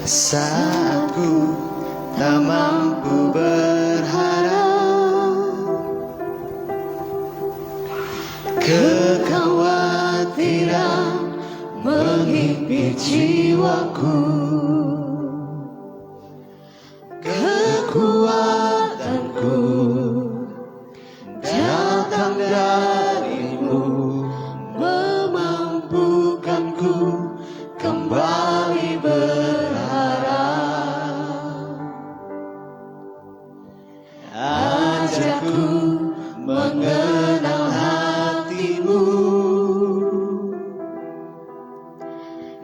Saat ku tak mampu berharap, kekhawatiran menghimpit jiwaku. Kekuatanku datang darimu, memampukanku kembali berharap. Ajarku mengenal hatimu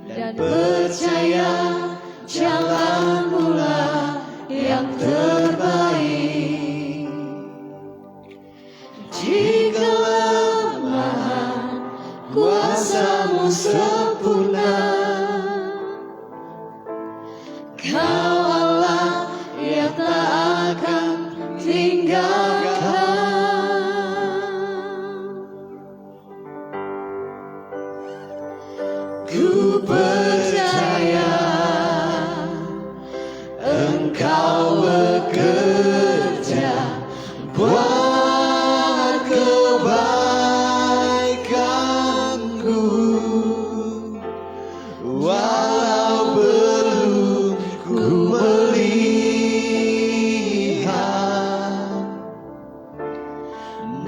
dan percaya jalanmu lah yang terbaik. Jika lemah kuasamu sempurna, Kau Allah yang tak akan tinggalkan. Ku percaya Engkau bekerja buat kebaikanku, walau belum ku melihat,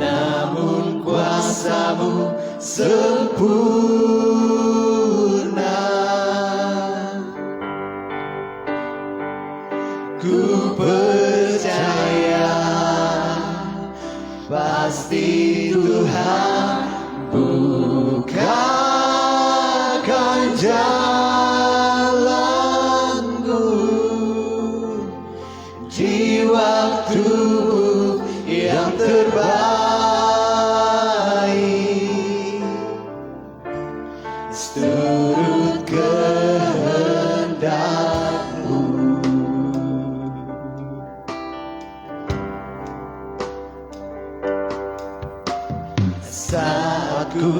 namun kuasamu sempurna. Ku percaya pasti Tuhan bukakan jalanku di waktumu yang terbaik, seturut kehendakmu. Saat ku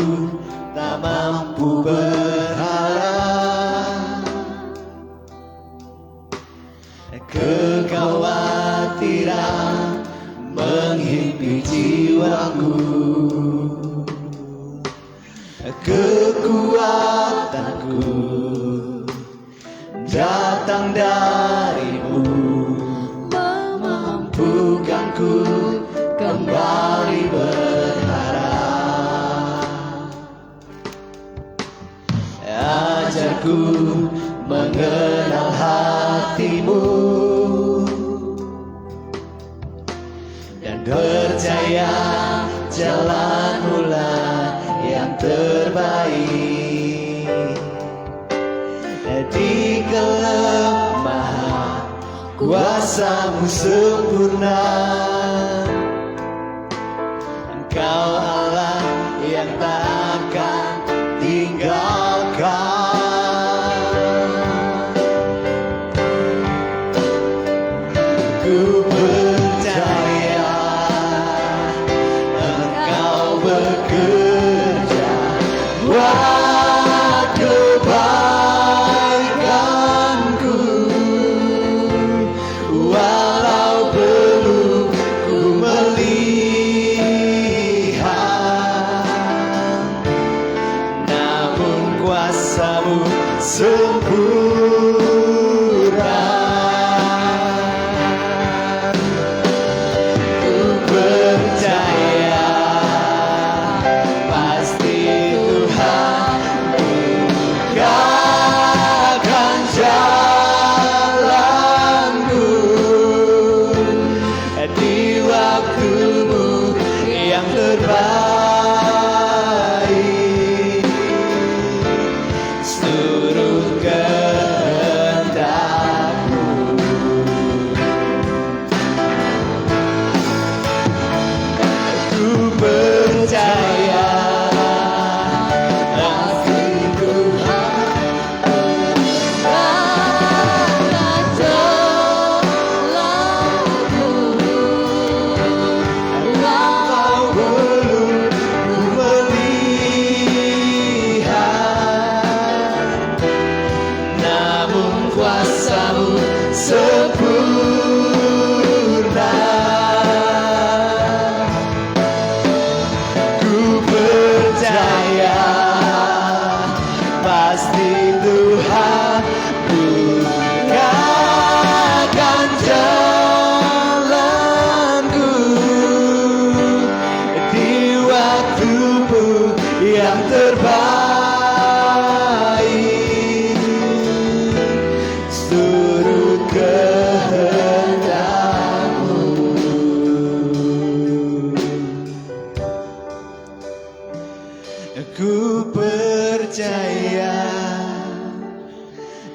tak mampu berharap, kekhawatiran menghimpit jiwaku. Kekuatanku datang darimu, memampukanku kembali berharap. Ajarku mengenal hatimu dan percaya jalanmu lah yang terbaik. Di kelemahan kuasamu sempurna, Engkau Allah yang tak akan tinggalkan. Ku percaya Engkau bekerja buat kebaikanku, walau belum ku melihat, namun kuasamu sempurna. Ku percaya pasti Tuhan bukakan jalanku di waktumu yang terbaik, seluruh kehendak.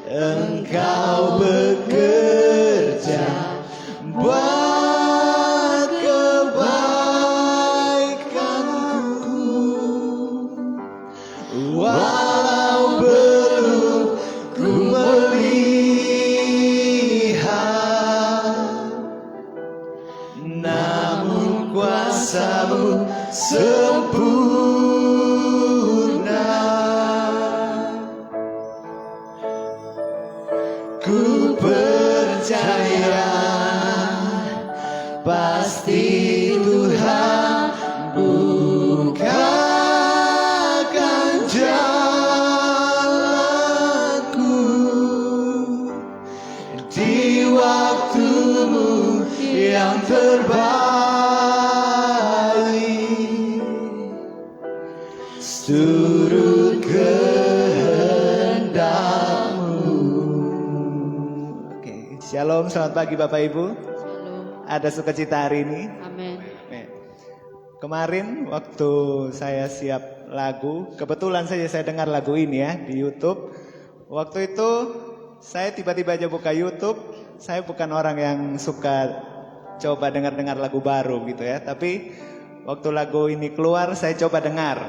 Engkau bekerja buat kebaikanku, walau belum ku melihat, namun kuasa-Mu sempurna. Ku percaya pasti Tuhan bukakan jalanku di waktu-Mu yang terbaik, seturut kehendak-Mu. Oke, shalom, selamat pagi Bapak Ibu. Shalom. Ada sukacita hari ini? Amin. Kemarin waktu saya siap lagu, kebetulan saja saya dengar lagu ini ya di YouTube. Waktu itu saya tiba-tiba aja buka YouTube. Saya bukan orang yang suka coba dengar-dengar lagu baru gitu ya. Tapi waktu lagu ini keluar saya coba dengar.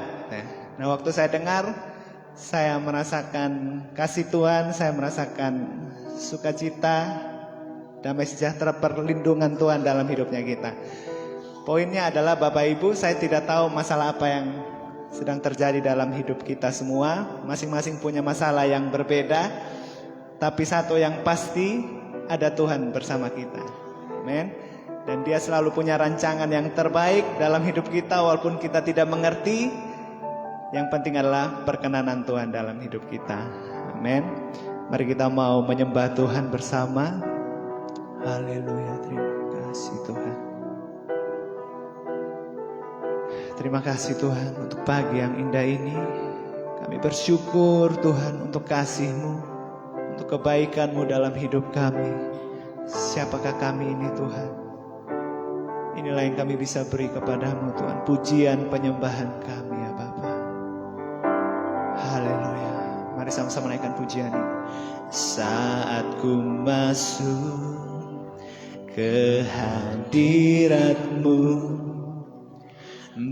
Nah waktu saya dengar, saya merasakan kasih Tuhan, saya merasakan sukacita, damai sejahtera, perlindungan Tuhan dalam hidupnya kita. Poinnya adalah Bapak Ibu, saya tidak tahu masalah apa yang sedang terjadi dalam hidup kita semua. Masing-masing punya masalah yang berbeda. Tapi satu yang pasti, ada Tuhan bersama kita. Amen. Dan Dia selalu punya rancangan yang terbaik dalam hidup kita walaupun kita tidak mengerti. Yang penting adalah perkenanan Tuhan dalam hidup kita. Amen. Mari kita mau menyembah Tuhan bersama. Haleluya, terima kasih Tuhan. Terima kasih Tuhan untuk pagi yang indah ini. Kami bersyukur Tuhan untuk kasih-Mu, untuk kebaikan-Mu dalam hidup kami. Siapakah kami ini Tuhan? Inilah yang kami bisa beri kepadamu Tuhan. Pujian penyembahan kami ya Bapa. Haleluya. Mari sama-sama naikkan pujian ini. Saat ku masuk ke hadirat-Mu,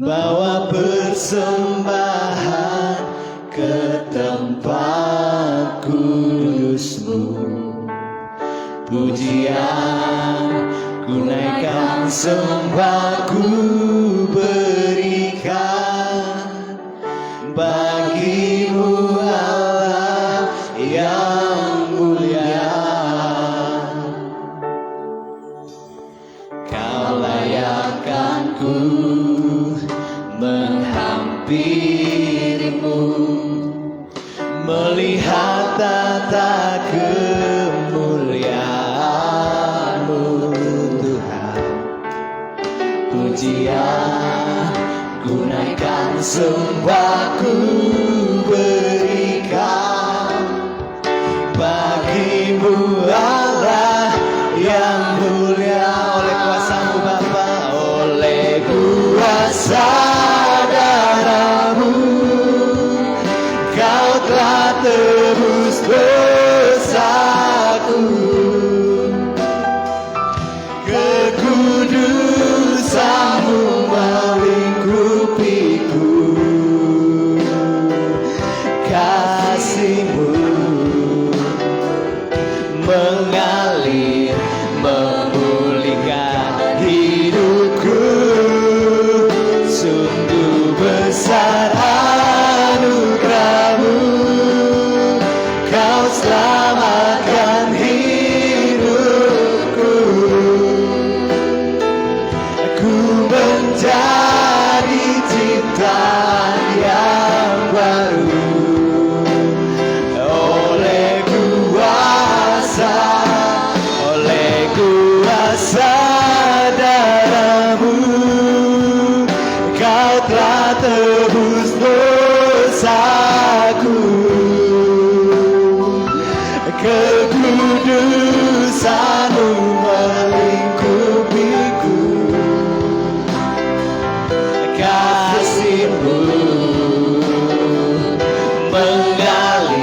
bawa persembahan ke tempat kudus-Mu. Pujian ku naikkan, sembah ku berikan bagi-Mu Allah yang mulia. Kau layakkan ku menghampirimu, melihat tata kemuliaan-Mu Tuhan. Pujian ku naikkan, sembah ku berikan bagi-Mu Allah yang mulia. Oleh kuasa-Mu Bapa, oleh kuasa darah-Mu, Kau telah tebus dosaku. Kekudusan-Mu melingkupiku, kasih-Mu mengalir, memulihkan hidupku. Sungguh besar anugerah-Mu, Kau selamatkan hidupku. Ku menjadi ciptaan yang baru oleh kuasa darah-Mu. Kau telah tebus dosaku. Kekudusan-Mu melingkupiku, kasih-Mu mengalir,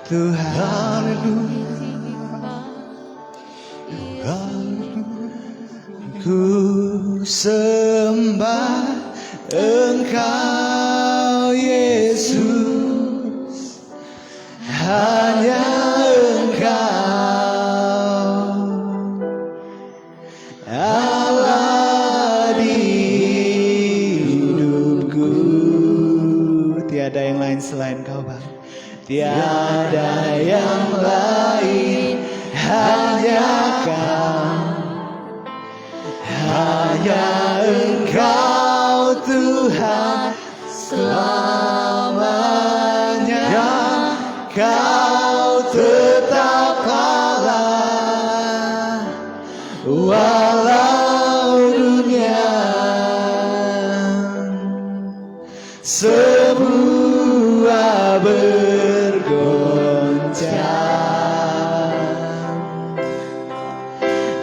Tuhan. Haleluya. Ku sembah Engkau Yesus, hanya Engkau Allah di hidupku. Tiada yang lain selain Kau, Bang. Tiada yang lain, hanya Kau. Hanya Engkau Tuhan selamanya. Kau tetap Allah walau dunia semua bergoncang,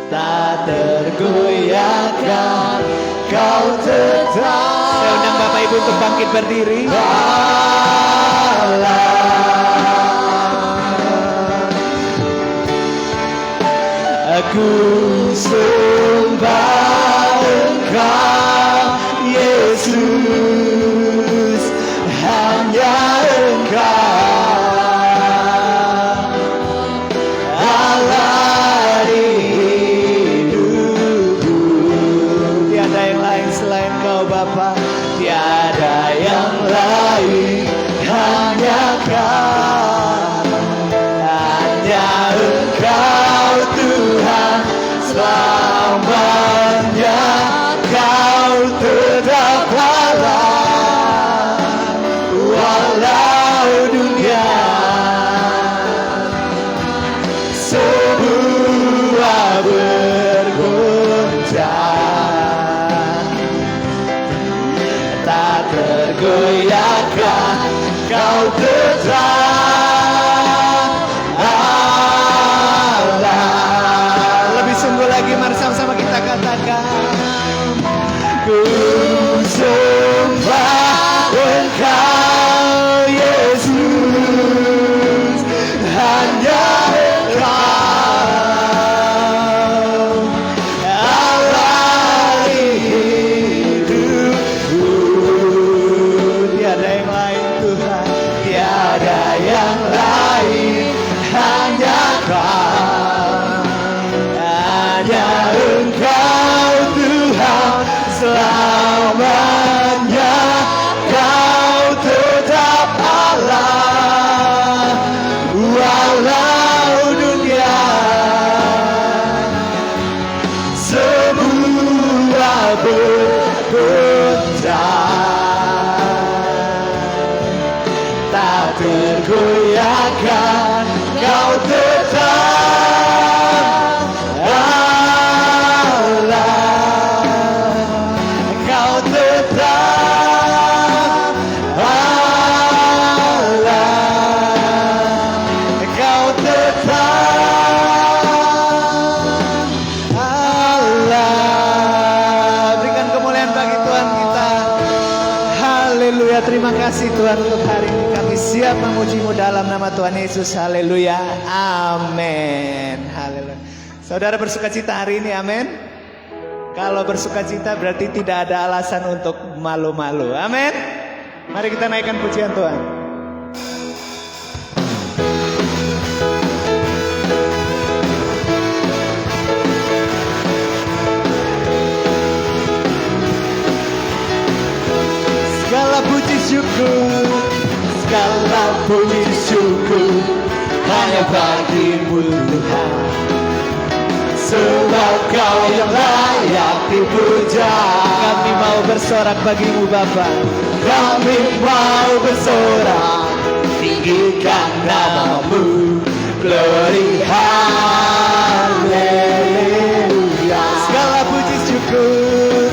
tak tergoyahkan. Kau tetap. Saya undang Bapak Ibu untuk bangkit berdiri. Aku sembah Engkau Yesus, hanya Engkau Allah di hidupku. Tiada yang lain selain Kau, Bapa. Tiada yang lain, hanya Kau. Hanya Engkau Tuhan selamanya. Kau tetap Allah walau dunia semua bergoncang, tak tergoyahkan. Kau tetap Allah. Lebih sungguh lagi, mari sama-sama kita katakan. Ku sembah Engkau Yesus, hanya Engkau Allah di hidupku. Tiada yang lain, Tuhan. Tiada yang lain, hanya Kau. Hanya Engkau Tuhan selamanya. Kau tetap Allah walau dunia semua bergoncang, tak tergoyahkan. Kau tetap Allah. Kau tetap Allah. Kau tetap Allah. Berikan kemuliaan bagi Tuhan kita. Haleluya. Terima kasih Tuhan untuk hari ini. Kami siap memuji-Mu dalam nama Tuhan Yesus. Haleluya. Amin. Haleluya. Saudara bersuka cita hari ini, amin. Kalau bersuka cita berarti tidak ada alasan untuk malu-malu. Amin. Mari kita naikkan pujian Tuhan. Segala puji syukur, segala puji syukur hanya bagi-Mu Tuhan. Sebab Kau yang layak dipuja. Kami mau bersorak bagi-Mu Bapa. Kami mau bersorak, tinggikan nama-Mu. Glory haleluya. Segala puji syukur,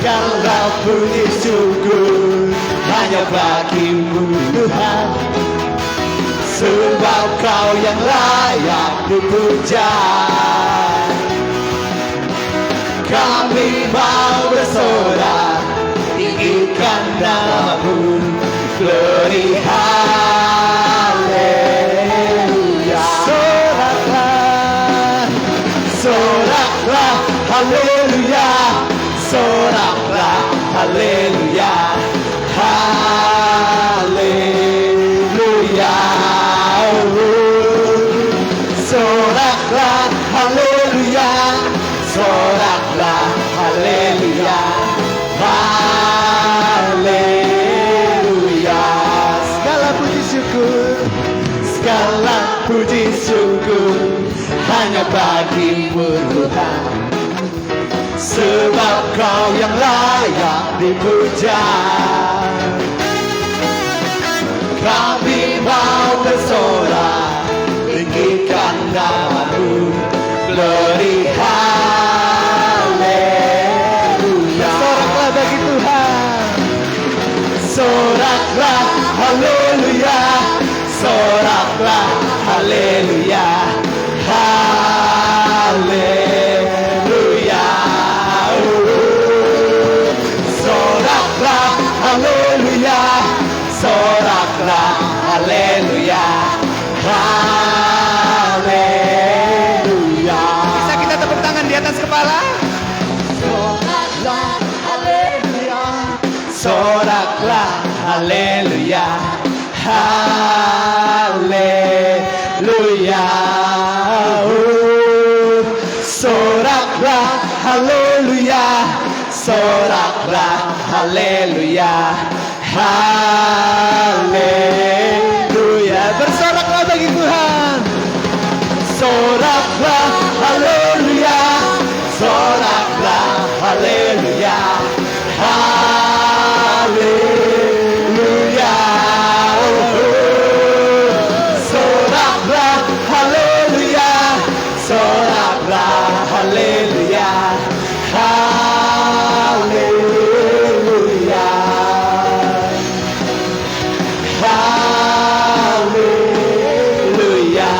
segala puji syukur hanya bagi-Mu Tuhan. Sebab Kau yang layak dipuja. Kami mau bersorak, tinggikan nama-Mu. Glory haleluya. haleluya, soraklah haleluya, haleluya. Soraklah haleluya, soraklah haleluya, haleluya. Segala puji syukur, segala puji syukur hanya bagimu Tuhan, sebab Kau yang layak dipuja. Kami mau bersorak, tinggikan nama-Mu, glory haleluya. Soraklah bagi Tuhan, soraklah haleluya, soraklah haleluya, haleluya. Soraklah haleluya, soraklah haleluya, haleluya. Bisa kita tepuk tangan di atas kepala? Soraklah haleluya, soraklah haleluya, haleluya. Soraklah haleluya, soraklah haleluya, haleluya. Bersoraklah bagi Tuhan, soraklah haleluya, soraklah haleluya, haleluya. Soraklah haleluya, soraklah haleluya, haleluya, haleluya, haleluya.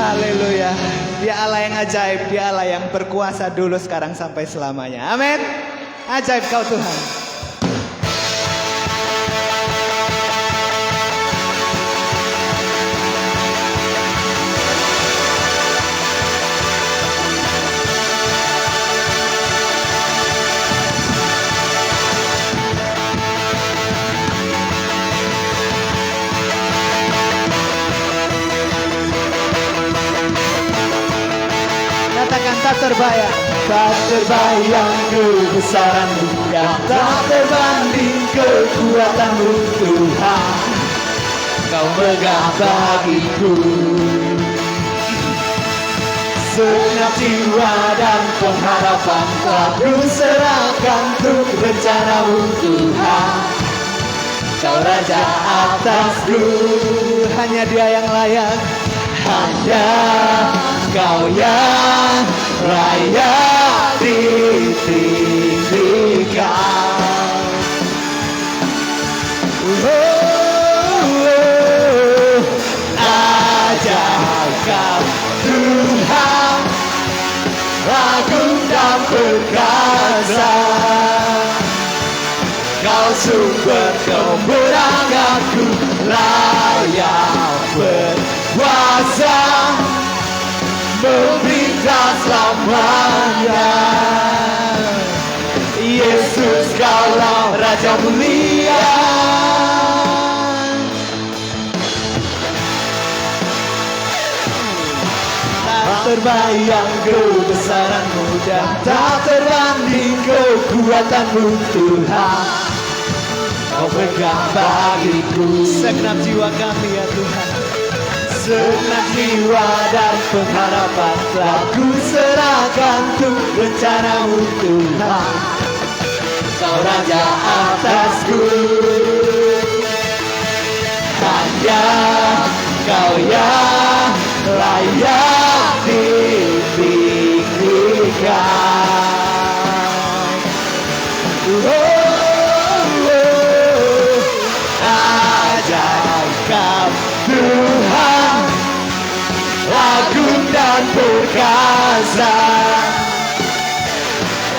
Haleluya. Dia Allah yang ajaib, Dia Allah yang berkuasa dulu, sekarang, sampai selamanya. Amin. Ajaib Kau Tuhan. Katakan tak terbayang, tak terbayang kebesaran-Mu, yang tak terbanding kekuatan-Mu Tuhan. Kau megah bagiku segenap jiwa dan pengharapan, telah ku serahkan untuk rencana-Mu Tuhan. Kau Raja atasku, hanya Dia yang layak, hanya Kau yang layak ditinggikan. Ajaib Kau Tuhan, agung dan perkasa. Kau sumber kemenanganku, layak berkuasa, memberikan selamanya. Yesus, Kaulah Raja mulia. Tak terbayang kebesaran-Mu dan tak terbanding kekuatan-Mu Tuhan. Kau pegang bagiku segenap jiwa kami ya Tuhan, segenap jiwa dan pengharapan, telah ku serahkan untuk rencana-Mu Tuhan. Kau Raja atasku, hanya Kau yang layak ditinggikan. Ajaib Kau Tuhan, agung dan perkasa.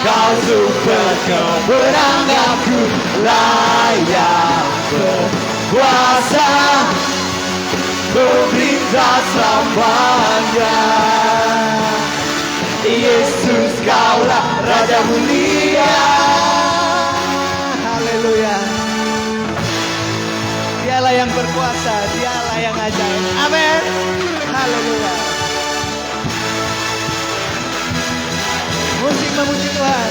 Kau sumber kemenanganku, layak berkuasa, memerintah selamanya. Yesus, Kaulah Raja mulia. Haleluya. Dialah yang berkuasa, Dialah yang ajaib. Amin. Haleluya. Musik memuji Tuhan.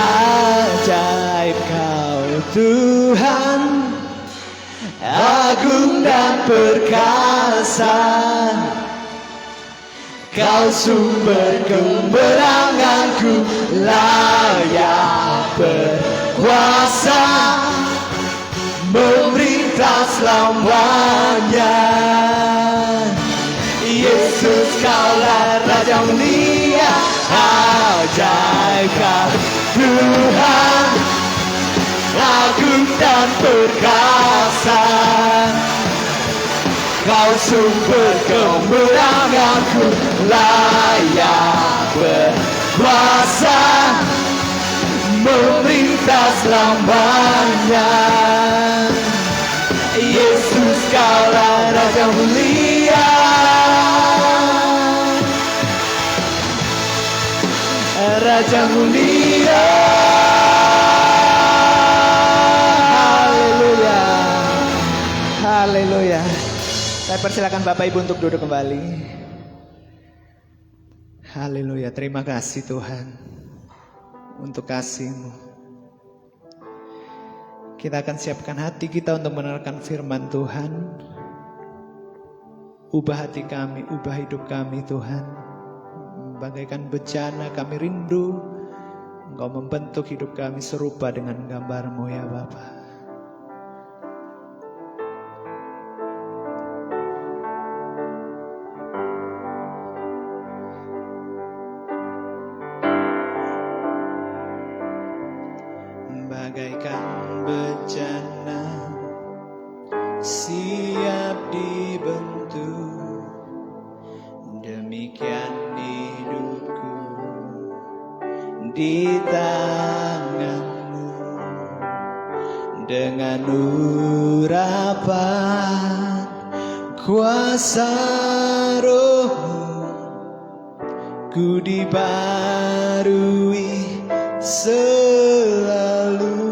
Ajaib Kau Tuhan, agung dan perkasa. Kau sumber kemenanganku, layak berkuasa, memerintah selamanya. Yesus, Kaulah Raja mulia. Ajaib Kau Tuhan, agung dan perkasa. Kau sumber kemenanganku, layak berkuasa, memerintah selamanya. Yesus, Kaulah Raja mulia. Raja mulia. Haleluya. Haleluya. Saya persilakan Bapak Ibu untuk duduk kembali. Haleluya. Terima kasih Tuhan untuk kasih-Mu. Kita akan siapkan hati kita untuk mendengarkan firman Tuhan. Ubah hati kami, ubah hidup kami Tuhan. Bagaikan bejana kami rindu Engkau membentuk hidup kami serupa dengan gambar-Mu ya Bapa. Bagaikan bejana siap dibentuk, demikian hidupku di tangan-Mu. Dengan urapan kuasa Roh-Mu, ku dibarui selalu.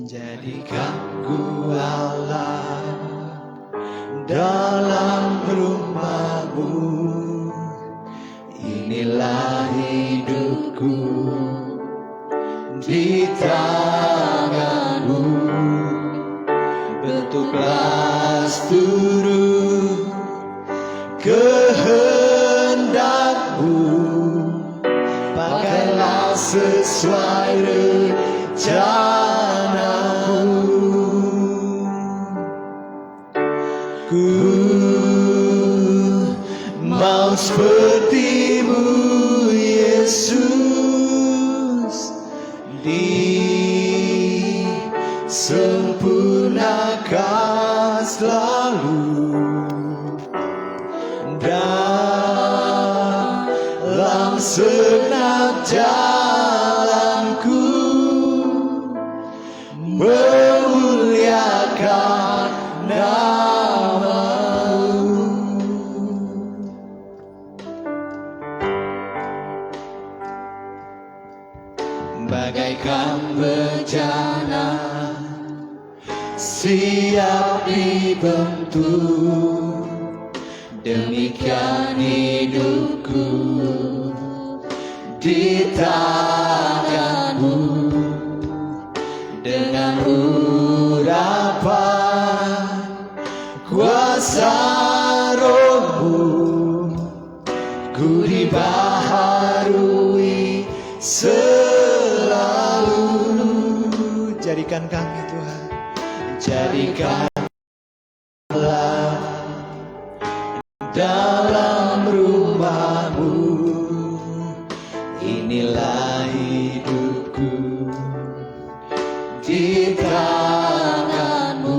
Jadikan ku Allah dalam rumah-Mu. Inilah hidupku di tangan-Mu. Bentuklah seluruh kehendak-Mu. Pakailah sesuai rencana-Mu. Ku mau seperti-Mu Yesus, disempurnakan selalu dalam segenap jalanku, memuliakan nama-Mu. Bagaikan bejana siap dibentuk, demikian hidupku di tangan-Mu. Dengan urapan kuasa Roh-Mu, ku dibaharui selalu. Jadikan kami Tuhan, jadikanlah dalam rumah-Mu. Inilah hidupku di tangan-Mu.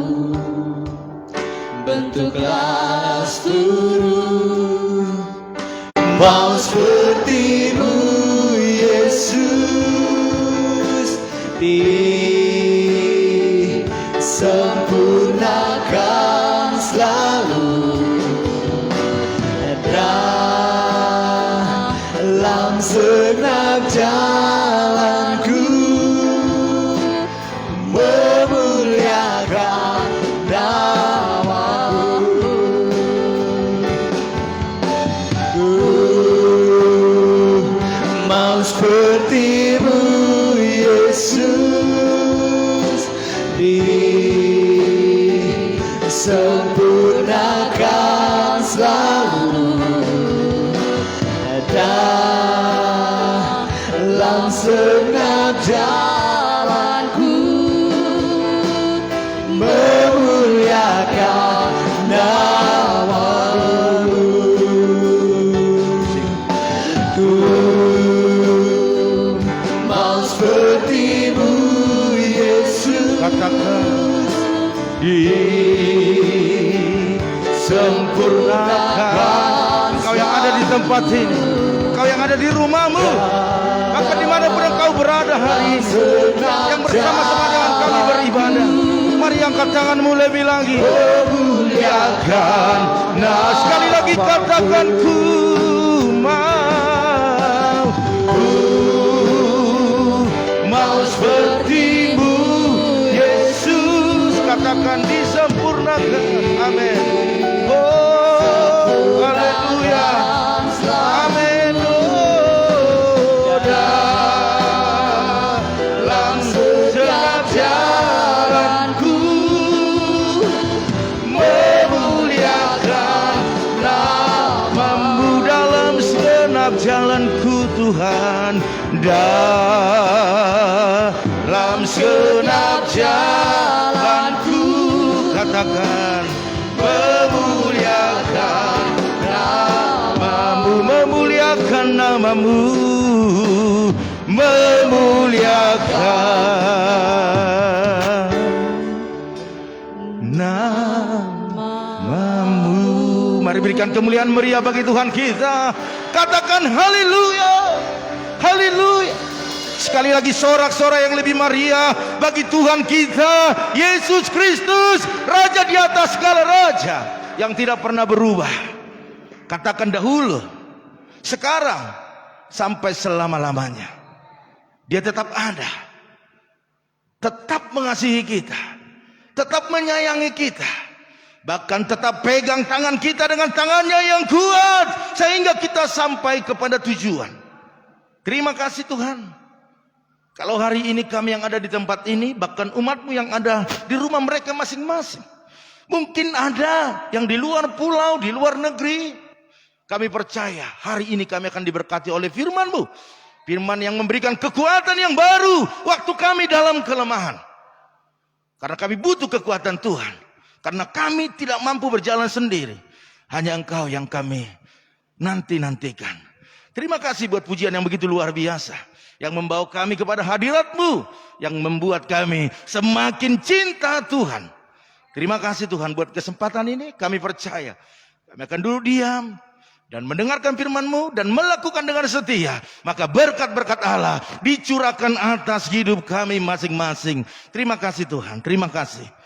Bentuklah seluruh mau seperti-Mu Yesus, disempurnakan selalu dalam segenap jalanku, memuliakan nama-Mu. Mau seperti-Mu Yesus, disempurnakan selalu dalam segenap jalanku, memuliakan nama-Mu. Ku mau seperti-Mu Yesus, Katakan disempurnakan. Engkau yang ada di tempat ini, engkau yang ada di rumahmu, maka dimanapun engkau berada hari ini, yang bersama-sama dengan kami beribadah, mari angkat tanganmu lebih lagi, muliakan. Nah, sekali lagi katakan ku mau seperti-Mu Yesus. Katakan disempurnakan. Amin. Oh, haleluya. Amin. Oh, dalam setiap jalanku, memuliakan nama-Mu dalam segenap jalanku Tuhan, dalam segenap jalanku. Katakan memuliakan nama-Mu, memuliakan nama-Mu, memuliakan nama-Mu. Mari berikan kemuliaan meriah bagi Tuhan kita. Katakan haleluya, haleluya. Sekali lagi sorak-sorai yang lebih meriah bagi Tuhan kita Yesus Kristus, Raja di atas segala raja, yang tidak pernah berubah. Katakan dahulu, sekarang, sampai selama-lamanya. Dia tetap ada, tetap mengasihi kita, tetap menyayangi kita, bahkan tetap pegang tangan kita dengan tangannya yang kuat, sehingga kita sampai kepada tujuan. Terima kasih Tuhan. Kalau hari ini kami yang ada di tempat ini, bahkan umat-Mu yang ada di rumah mereka masing-masing, mungkin ada yang di luar pulau, di luar negeri, kami percaya hari ini kami akan diberkati oleh firman-Mu, firman yang memberikan kekuatan yang baru waktu kami dalam kelemahan. Karena kami butuh kekuatan Tuhan, karena kami tidak mampu berjalan sendiri, hanya Engkau yang kami nanti-nantikan. Terima kasih buat pujian yang begitu luar biasa, yang membawa kami kepada hadirat-Mu, yang membuat kami semakin cinta Tuhan. Terima kasih Tuhan buat kesempatan ini. Kami percaya kami akan duduk diam dan mendengarkan firman-Mu dan melakukan dengan setia. Maka berkat-berkat Allah dicurahkan atas hidup kami masing-masing. Terima kasih Tuhan, terima kasih.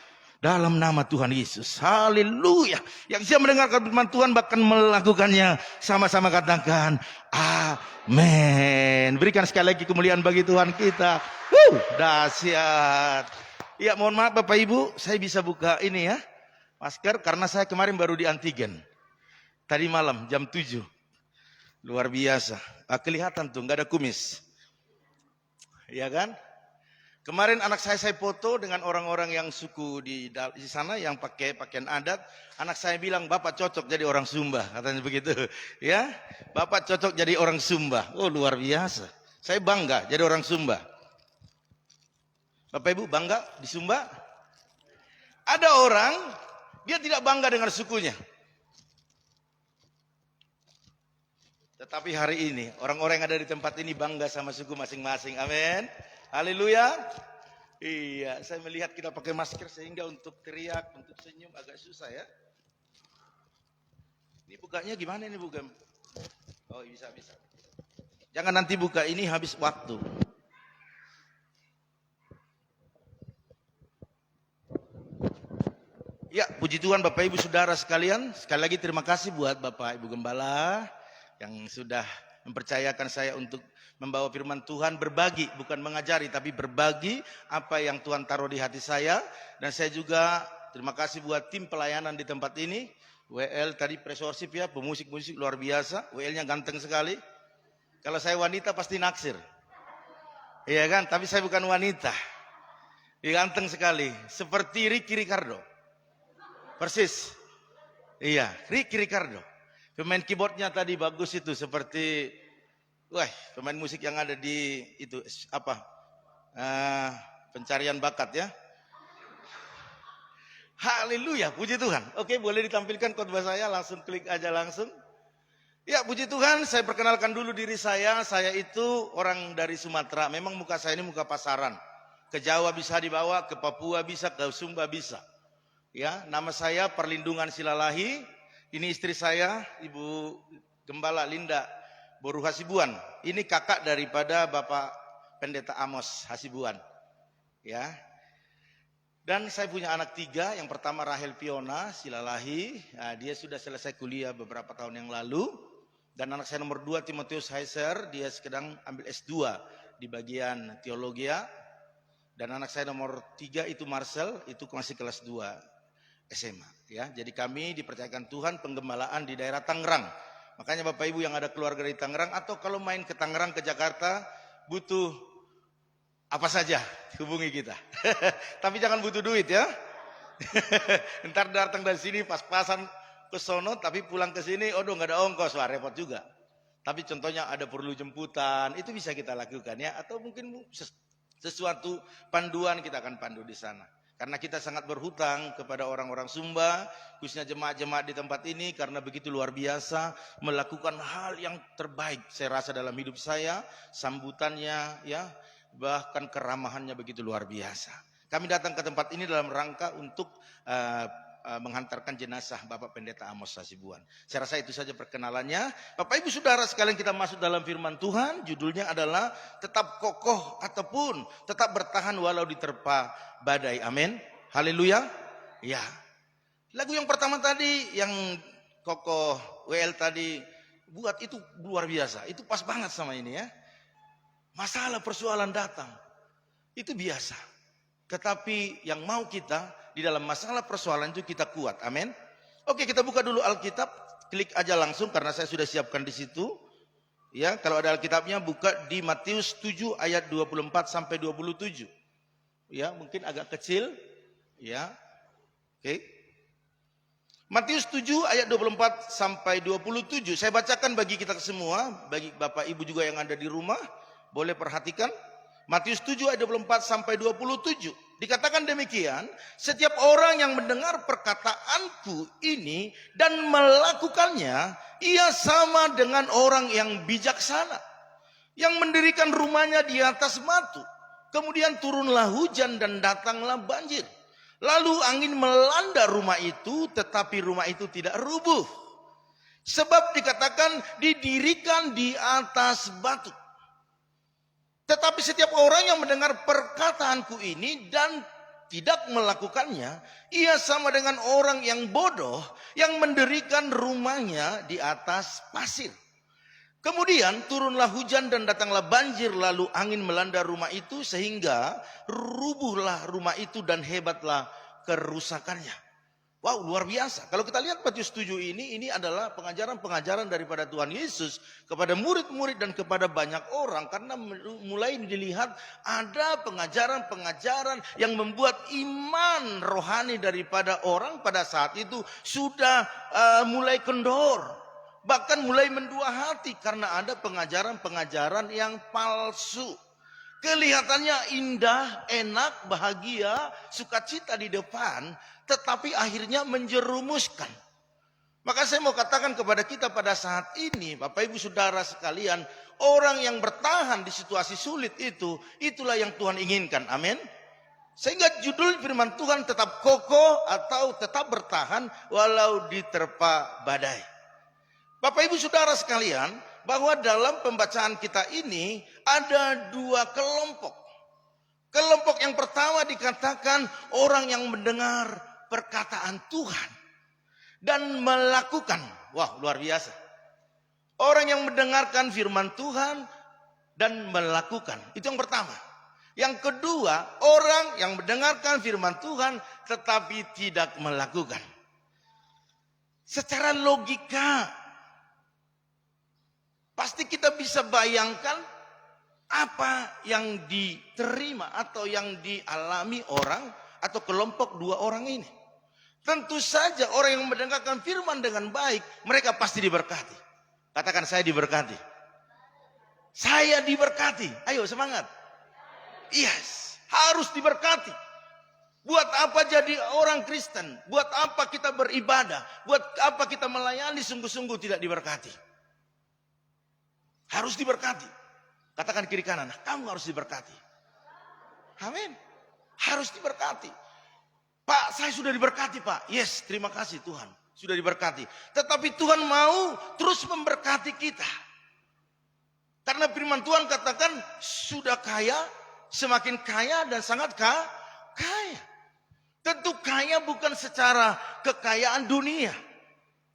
Dalam nama Tuhan Yesus, haleluya. Yang siap mendengarkan firman Tuhan bahkan melakukannya, sama-sama katakan amin. Berikan sekali lagi kemuliaan bagi Tuhan kita. Dahsyat. Ya, mohon maaf Bapak Ibu, saya bisa buka ini ya, masker, karena saya kemarin baru di antigen tadi malam jam 7. Luar biasa. Kelihatan tuh nggak ada kumis, ya kan? Kemarin anak saya foto dengan orang-orang yang suku di sana yang pakai pakaian adat. Anak saya bilang, Bapak cocok jadi orang Sumba, katanya begitu. Ya, Bapak cocok jadi orang Sumba. Oh, luar biasa. Saya bangga jadi orang Sumba. Bapak Ibu bangga di Sumba? Ada orang dia tidak bangga dengan sukunya. Tetapi hari ini orang-orang yang ada di tempat ini bangga sama suku masing-masing. Amin. Haleluya. Iya, saya melihat kita pakai masker sehingga untuk teriak, untuk senyum agak susah ya. Ini bukanya gimana ini buka? Oh bisa. Jangan nanti buka ini habis waktu. Ya, puji Tuhan Bapak Ibu Saudara sekalian. Sekali lagi terima kasih buat Bapak Ibu Gembala yang sudah mempercayakan saya untuk membawa firman Tuhan, berbagi, bukan mengajari, tapi berbagi apa yang Tuhan taruh di hati saya. Dan saya juga terima kasih buat tim pelayanan di tempat ini. WL tadi presorsip ya, pemusik-musik luar biasa. WL-nya ganteng sekali. Kalau saya wanita pasti naksir. Iya kan, tapi saya bukan wanita. Dia ganteng sekali, seperti Ricky Ricardo. Persis. Iya, Ricky Ricardo. Pemain keyboardnya tadi bagus itu, seperti pemain musik yang ada di itu apa? Pencarian bakat ya. Haleluya, puji Tuhan. Oke, boleh ditampilkan khotbah saya, langsung klik aja langsung. Ya, puji Tuhan, saya perkenalkan dulu diri saya. Saya itu orang dari Sumatera. Memang muka saya ini muka pasaran. Ke Jawa bisa dibawa, ke Papua bisa, ke Sumba bisa. Ya, nama saya Perlindungan Silalahi. Ini istri saya, Ibu Gembala Linda Boru Hasibuan. Ini kakak daripada Bapak Pendeta Amos Hasibuan. Ya. Dan saya punya anak 3. Yang pertama Rahel Piona Silalahi. Nah, dia sudah selesai kuliah beberapa tahun yang lalu. Dan anak saya nomor 2 Timotius Heiser. Dia sedang ambil S2 di bagian teologi. Dan anak saya nomor 3 itu Marcel. Itu masih kelas 2 SMA. Ya, jadi kami dipercayakan Tuhan penggembalaan di daerah Tangerang. Makanya Bapak Ibu yang ada keluarga di Tangerang atau kalau main ke Tangerang, ke Jakarta, butuh apa saja, hubungi kita. Tapi jangan butuh duit ya. Ntar datang dari sini pas-pasan ke sono, tapi pulang ke sini, nggak ada ongkos, wah repot juga. Tapi contohnya ada perlu jemputan, itu bisa kita lakukan ya. Atau mungkin sesuatu panduan kita akan pandu di sana. Karena kita sangat berhutang kepada orang-orang Sumba, khususnya jemaat-jemaat di tempat ini, karena begitu luar biasa melakukan hal yang terbaik saya rasa dalam hidup saya, sambutannya ya, bahkan keramahannya begitu luar biasa. Kami datang ke tempat ini dalam rangka untuk menghantarkan jenazah Bapak Pendeta Amos Hasibuan. Saya rasa itu saja perkenalannya. Bapak Ibu Saudara sekalian, kita masuk dalam firman Tuhan. Judulnya adalah tetap kokoh ataupun tetap bertahan walau diterpa badai. Amin. Haleluya. Ya. Lagu yang pertama tadi yang kokoh WL tadi buat itu luar biasa. Itu pas banget sama ini ya. Masalah persoalan datang. Itu biasa. Tetapi yang mau kita di dalam masalah persoalan itu kita kuat. Amin. Oke, kita buka dulu Alkitab. Klik aja langsung karena saya sudah siapkan di situ. Ya, kalau ada Alkitabnya buka di Matius 7 ayat 24 sampai 27. Ya, mungkin agak kecil. Ya. Oke. Matius 7 ayat 24 sampai 27. Saya bacakan bagi kita semua, bagi Bapak Ibu juga yang ada di rumah, boleh perhatikan. Matius 7 ayat 24 sampai 27. Dikatakan demikian, setiap orang yang mendengar perkataanku ini dan melakukannya, ia sama dengan orang yang bijaksana, yang mendirikan rumahnya di atas batu. Kemudian turunlah hujan dan datanglah banjir. Lalu angin melanda rumah itu, tetapi rumah itu tidak rubuh. Sebab dikatakan didirikan di atas batu. Tetapi setiap orang yang mendengar perkataanku ini dan tidak melakukannya, ia sama dengan orang yang bodoh yang mendirikan rumahnya di atas pasir. Kemudian turunlah hujan dan datanglah banjir, lalu angin melanda rumah itu sehingga rubuhlah rumah itu dan hebatlah kerusakannya. Wow, luar biasa. Kalau kita lihat Matius 7 ini adalah pengajaran-pengajaran daripada Tuhan Yesus kepada murid-murid dan kepada banyak orang. Karena mulai dilihat ada pengajaran-pengajaran yang membuat iman rohani daripada orang pada saat itu sudah mulai kendor. Bahkan mulai mendua hati karena ada pengajaran-pengajaran yang palsu. Kelihatannya indah, enak, bahagia, sukacita di depan, tetapi akhirnya menjerumuskan. Maka saya mau katakan kepada kita pada saat ini, Bapak Ibu Saudara sekalian, orang yang bertahan di situasi sulit itu, itulah yang Tuhan inginkan. Amin. Sehingga judul firman Tuhan tetap kokoh atau tetap bertahan walau diterpa badai. Bapak Ibu Saudara sekalian, bahwa dalam pembacaan kita ini ada dua kelompok. Kelompok yang pertama dikatakan orang yang mendengar perkataan Tuhan dan melakukan. Wah, luar biasa. Orang yang mendengarkan firman Tuhan dan melakukan. Itu yang pertama. Yang kedua, orang yang mendengarkan firman Tuhan tetapi tidak melakukan. Secara logika, pasti kita bisa bayangkan apa yang diterima atau yang dialami orang atau kelompok dua orang ini. Tentu saja orang yang mendengarkan firman dengan baik, mereka pasti diberkati. Katakan, saya diberkati. Saya diberkati. Ayo semangat. Yes, harus diberkati. Buat apa jadi orang Kristen? Buat apa kita beribadah? Buat apa kita melayani sungguh-sungguh tidak diberkati? Harus diberkati. Katakan kiri kanan, kamu harus diberkati. Amin. Harus diberkati. Pak, saya sudah diberkati, Pak. Yes, terima kasih Tuhan. Sudah diberkati. Tetapi Tuhan mau terus memberkati kita. Karena firman Tuhan katakan, sudah kaya, semakin kaya dan sangat kaya. Tentu kaya bukan secara kekayaan dunia.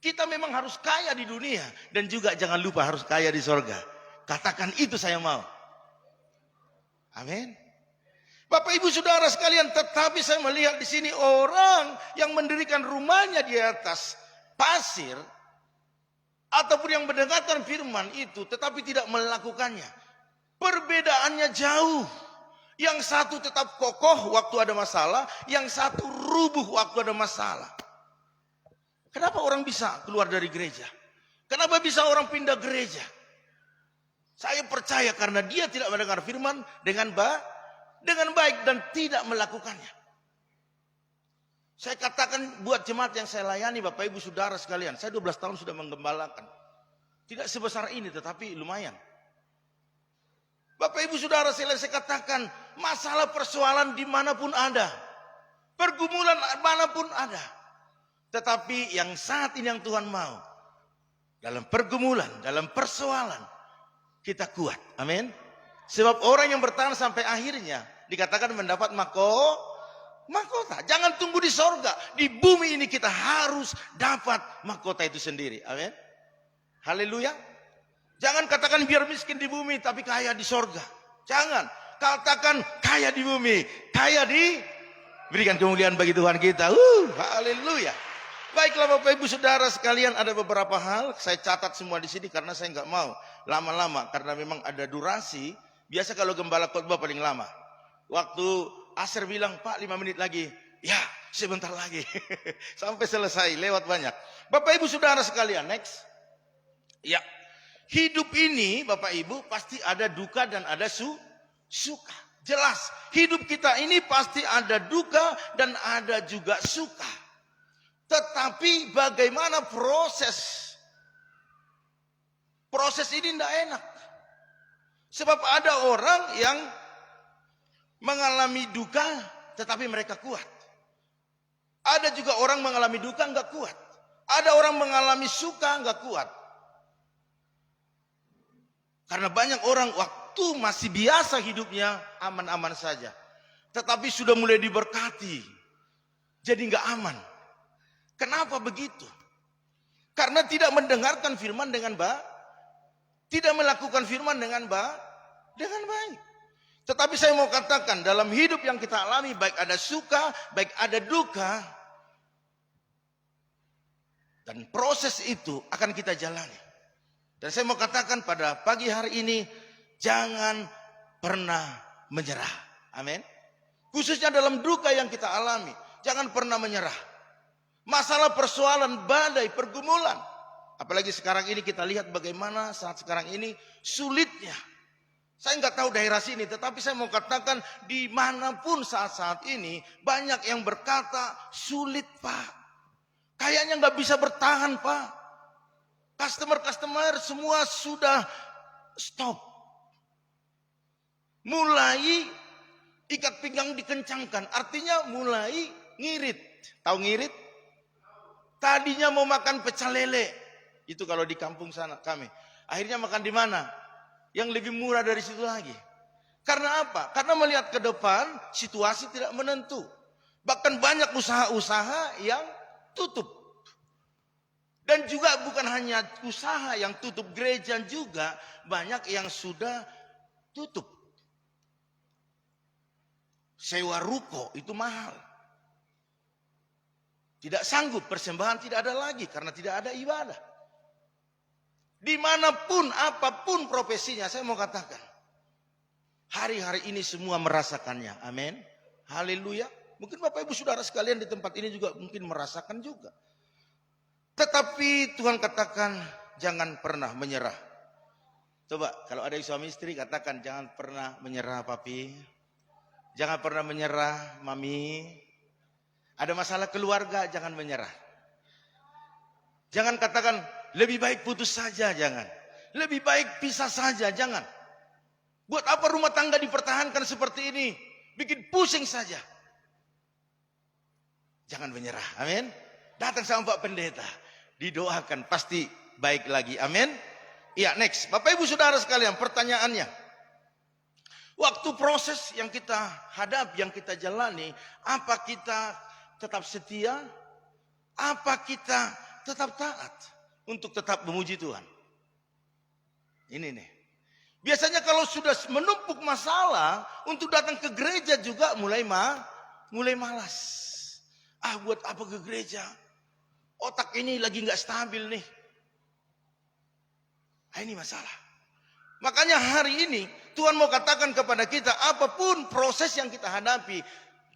Kita memang harus kaya di dunia. Dan juga jangan lupa harus kaya di sorga. Katakan itu saya mau. Amin. Bapak Ibu Saudara sekalian, tetapi saya melihat di sini orang yang mendirikan rumahnya di atas pasir. Ataupun yang mendengarkan firman itu tetapi tidak melakukannya. Perbedaannya jauh. Yang satu tetap kokoh waktu ada masalah, yang satu rubuh waktu ada masalah. Kenapa orang bisa keluar dari gereja? Kenapa bisa orang pindah gereja? Saya percaya karena dia tidak mendengar firman dengan baik dan tidak melakukannya. Saya katakan buat jemaat yang saya layani, Bapak Ibu Saudara sekalian, saya 12 tahun sudah menggembalakan. Tidak sebesar ini tetapi lumayan. Bapak Ibu Saudara saya katakan, masalah persoalan dimanapun ada. Pergumulan manapun ada. Tetapi yang saat ini yang Tuhan mau. Dalam pergumulan, dalam persoalan, kita kuat. Amin. Sebab orang yang bertahan sampai akhirnya, dikatakan mendapat mahkota. Jangan tunggu di sorga. Di bumi ini kita harus dapat mahkota itu sendiri. Amin. Haleluya. Jangan katakan biar miskin di bumi tapi kaya di sorga. Jangan. Katakan kaya di bumi, kaya berikan kemuliaan bagi Tuhan kita. Haleluya. Baiklah Bapak Ibu Saudara sekalian, ada beberapa hal saya catat semua di sini karena saya nggak mau lama-lama karena memang ada durasi. Biasa kalau gembala khotbah paling lama. Waktu Asher bilang, Pak 5 menit lagi. Ya, sebentar lagi. Sampai selesai, lewat banyak. Bapak Ibu Saudara sekalian, next. Ya. Hidup ini Bapak Ibu pasti ada duka dan ada suka. Jelas, hidup kita ini pasti ada duka dan ada juga suka. Tetapi bagaimana proses ini tidak enak. Sebab ada orang yang mengalami duka tetapi mereka kuat. Ada juga orang mengalami duka enggak kuat. Ada orang mengalami suka enggak kuat. Karena banyak orang waktu masih biasa hidupnya aman-aman saja. Tetapi sudah mulai diberkati. Jadi enggak aman. Kenapa begitu? Karena tidak mendengarkan firman dengan baik. Tidak melakukan firman dengan baik. Tetapi saya mau katakan dalam hidup yang kita alami baik ada suka, baik ada duka. Dan proses itu akan kita jalani. Dan saya mau katakan pada pagi hari ini, jangan pernah menyerah. Amin. Khususnya dalam duka yang kita alami, jangan pernah menyerah. Masalah persoalan, badai, pergumulan. Apalagi sekarang ini kita lihat bagaimana saat sekarang ini sulitnya. Saya nggak tahu daerah sini, tetapi saya mau katakan dimanapun saat-saat ini banyak yang berkata sulit Pak. Kayaknya nggak bisa bertahan, Pak. Customer semua sudah stop. Mulai ikat pinggang dikencangkan. Artinya mulai ngirit. Tahu ngirit? Tadinya mau makan pecel lele. Itu kalau di kampung sana kami. Akhirnya makan di mana? Yang lebih murah dari situ lagi. Karena apa? Karena melihat ke depan situasi tidak menentu. Bahkan banyak usaha-usaha yang tutup. Dan juga bukan hanya usaha yang tutup, gereja juga banyak yang sudah tutup. Sewa ruko itu mahal. Tidak sanggup, persembahan tidak ada lagi karena tidak ada ibadah. Dimanapun, apapun profesinya, saya mau katakan. Hari-hari ini semua merasakannya. Amin. Haleluya. Mungkin Bapak Ibu Saudara sekalian di tempat ini juga mungkin merasakan juga. Tetapi Tuhan katakan jangan pernah menyerah. Coba kalau ada suami istri katakan jangan pernah menyerah papi. Jangan pernah menyerah mami. Ada masalah keluarga jangan menyerah. Jangan katakan lebih baik putus saja, jangan. Lebih baik pisah saja, jangan. Buat apa rumah tangga dipertahankan seperti ini? Bikin pusing saja. Jangan menyerah, amin. Datang sama Pak Pendeta. Didoakan pasti baik lagi. Amin. Iya, next. Bapak Ibu Saudara sekalian, pertanyaannya. Waktu proses yang kita hadapi, yang kita jalani, apa kita tetap setia? Apa kita tetap taat untuk tetap memuji Tuhan? Ini nih. Biasanya kalau sudah menumpuk masalah, untuk datang ke gereja juga mulai malas. Buat apa ke gereja? Otak ini lagi nggak stabil nih. Ini masalah. Makanya hari ini Tuhan mau katakan kepada kita, apapun proses yang kita hadapi,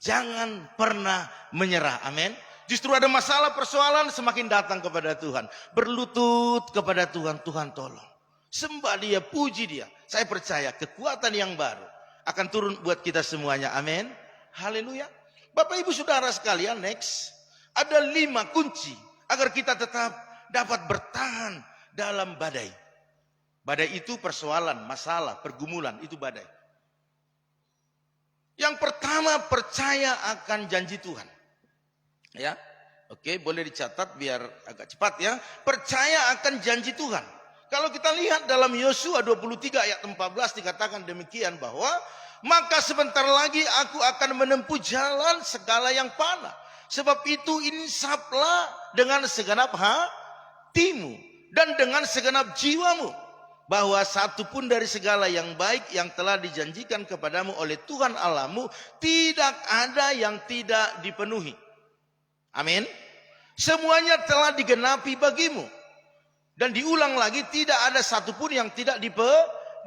jangan pernah menyerah. Amin. Justru ada masalah, persoalan, semakin datang kepada Tuhan. Berlutut kepada Tuhan, Tuhan tolong. Sembah Dia, puji Dia. Saya percaya kekuatan yang baru akan turun buat kita semuanya. Amin. Haleluya. Bapak Ibu Saudara sekalian, next. Ada 5 kunci agar kita tetap dapat bertahan dalam badai. Badai itu persoalan, masalah, pergumulan, itu badai. Yang pertama, percaya akan janji Tuhan. Ya, oke, boleh dicatat biar agak cepat ya. Percaya akan janji Tuhan. Kalau kita lihat dalam Yosua 23 ayat 14 dikatakan demikian bahwa maka sebentar lagi aku akan menempuh jalan segala yang panah. Sebab itu insaflah dengan segenap hatimu dan dengan segenap jiwamu, bahwa satu pun dari segala yang baik yang telah dijanjikan kepadamu oleh Tuhan Allahmu tidak ada yang tidak dipenuhi. Amin. Semuanya telah digenapi bagimu. Dan diulang lagi, tidak ada satu pun yang tidak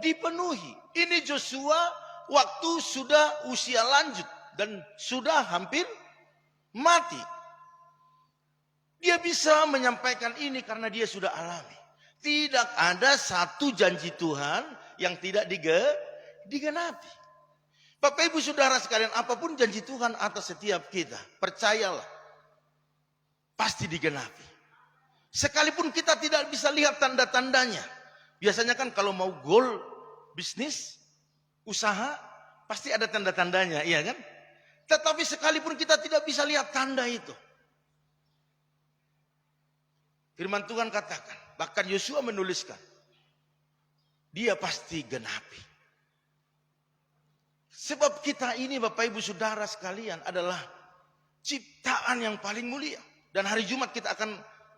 dipenuhi. Ini Joshua waktu sudah usia lanjut dan sudah hampir mati. Dia bisa menyampaikan ini karena dia sudah alami. Tidak ada satu janji Tuhan yang tidak digenapi. Bapak Ibu Saudara sekalian, apapun janji Tuhan atas setiap kita, percayalah, pasti digenapi. Sekalipun kita tidak bisa lihat tanda-tandanya. Biasanya kan kalau mau goal bisnis, usaha, pasti ada tanda-tandanya, iya kan? Tetapi sekalipun kita tidak bisa lihat tanda itu. Firman Tuhan katakan, bahkan Yosua menuliskan, dia pasti genapi. Sebab kita ini Bapak Ibu Saudara sekalian adalah ciptaan yang paling mulia. Dan hari Jumat kita akan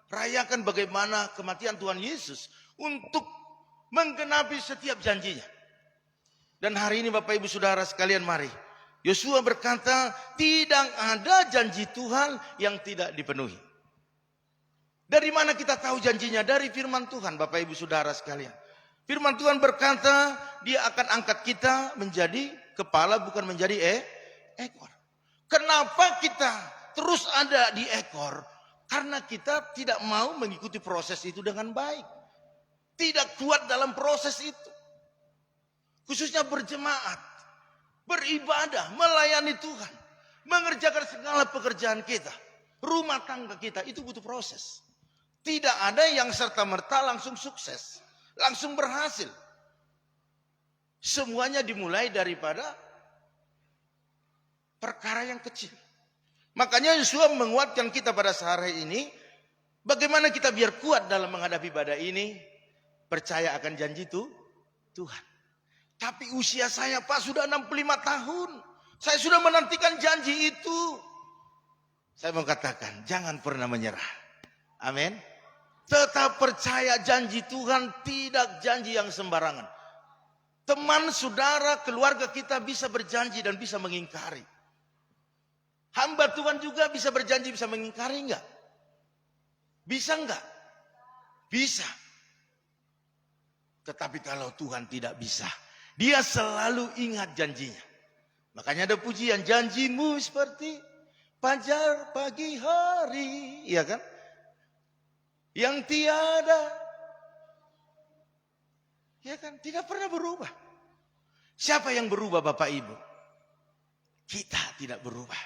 rayakan bagaimana kematian Tuhan Yesus untuk menggenapi setiap janjinya. Dan hari ini Bapak Ibu Saudara sekalian, mari. Yosua berkata, tidak ada janji Tuhan yang tidak dipenuhi. Dari mana kita tahu janjinya? Dari firman Tuhan, Bapak Ibu Saudara sekalian. Firman Tuhan berkata, dia akan angkat kita menjadi kepala, bukan menjadi ekor. Kenapa kita terus ada di ekor? Karena kita tidak mau mengikuti proses itu dengan baik. Tidak kuat dalam proses itu. Khususnya berjemaat, beribadah, melayani Tuhan, mengerjakan segala pekerjaan kita. Rumah tangga kita itu butuh proses. Tidak ada yang serta-merta langsung sukses, langsung berhasil. Semuanya dimulai daripada perkara yang kecil. Makanya Yosua menguatkan kita pada sehari ini, bagaimana kita biar kuat dalam menghadapi badai ini, percaya akan janji itu Tuhan. Tapi usia saya Pak sudah 65 tahun. Saya sudah menantikan janji itu. Saya mau katakan, jangan pernah menyerah. Amin. Tetap percaya janji Tuhan, tidak janji yang sembarangan. Teman, saudara, keluarga kita bisa berjanji dan bisa mengingkari. Hamba Tuhan juga bisa berjanji, bisa mengingkari enggak? Bisa enggak? Bisa. Tetapi kalau Tuhan tidak bisa, Dia selalu ingat janjinya. Makanya ada pujian, janjimu seperti fajar pagi hari, iya kan? Yang tiada, ya kan? Tidak pernah berubah. Siapa yang berubah, Bapak Ibu? Kita tidak berubah.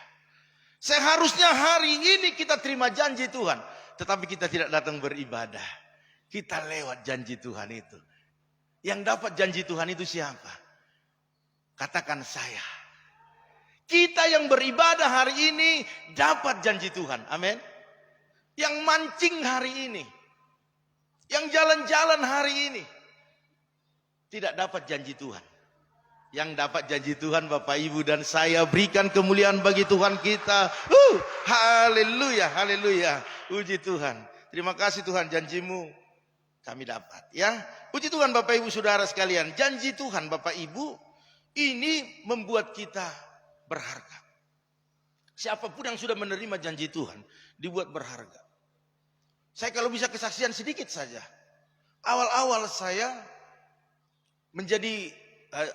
Seharusnya hari ini kita terima janji Tuhan, tetapi kita tidak datang beribadah. Kita lewat janji Tuhan itu. Yang dapat janji Tuhan itu siapa? Katakan saya. Kita yang beribadah hari ini dapat janji Tuhan. Amin. Yang mancing hari ini, yang jalan-jalan hari ini, tidak dapat janji Tuhan. Yang dapat janji Tuhan Bapak Ibu dan saya, berikan kemuliaan bagi Tuhan kita. Haleluya, haleluya. Puji Tuhan. Terima kasih Tuhan, janjimu kami dapat. Ya, puji Tuhan Bapak Ibu saudara sekalian. Janji Tuhan Bapak Ibu ini membuat kita berharga. Siapapun yang sudah menerima janji Tuhan dibuat berharga. Saya kalau bisa kesaksian sedikit saja. Awal-awal saya menjadi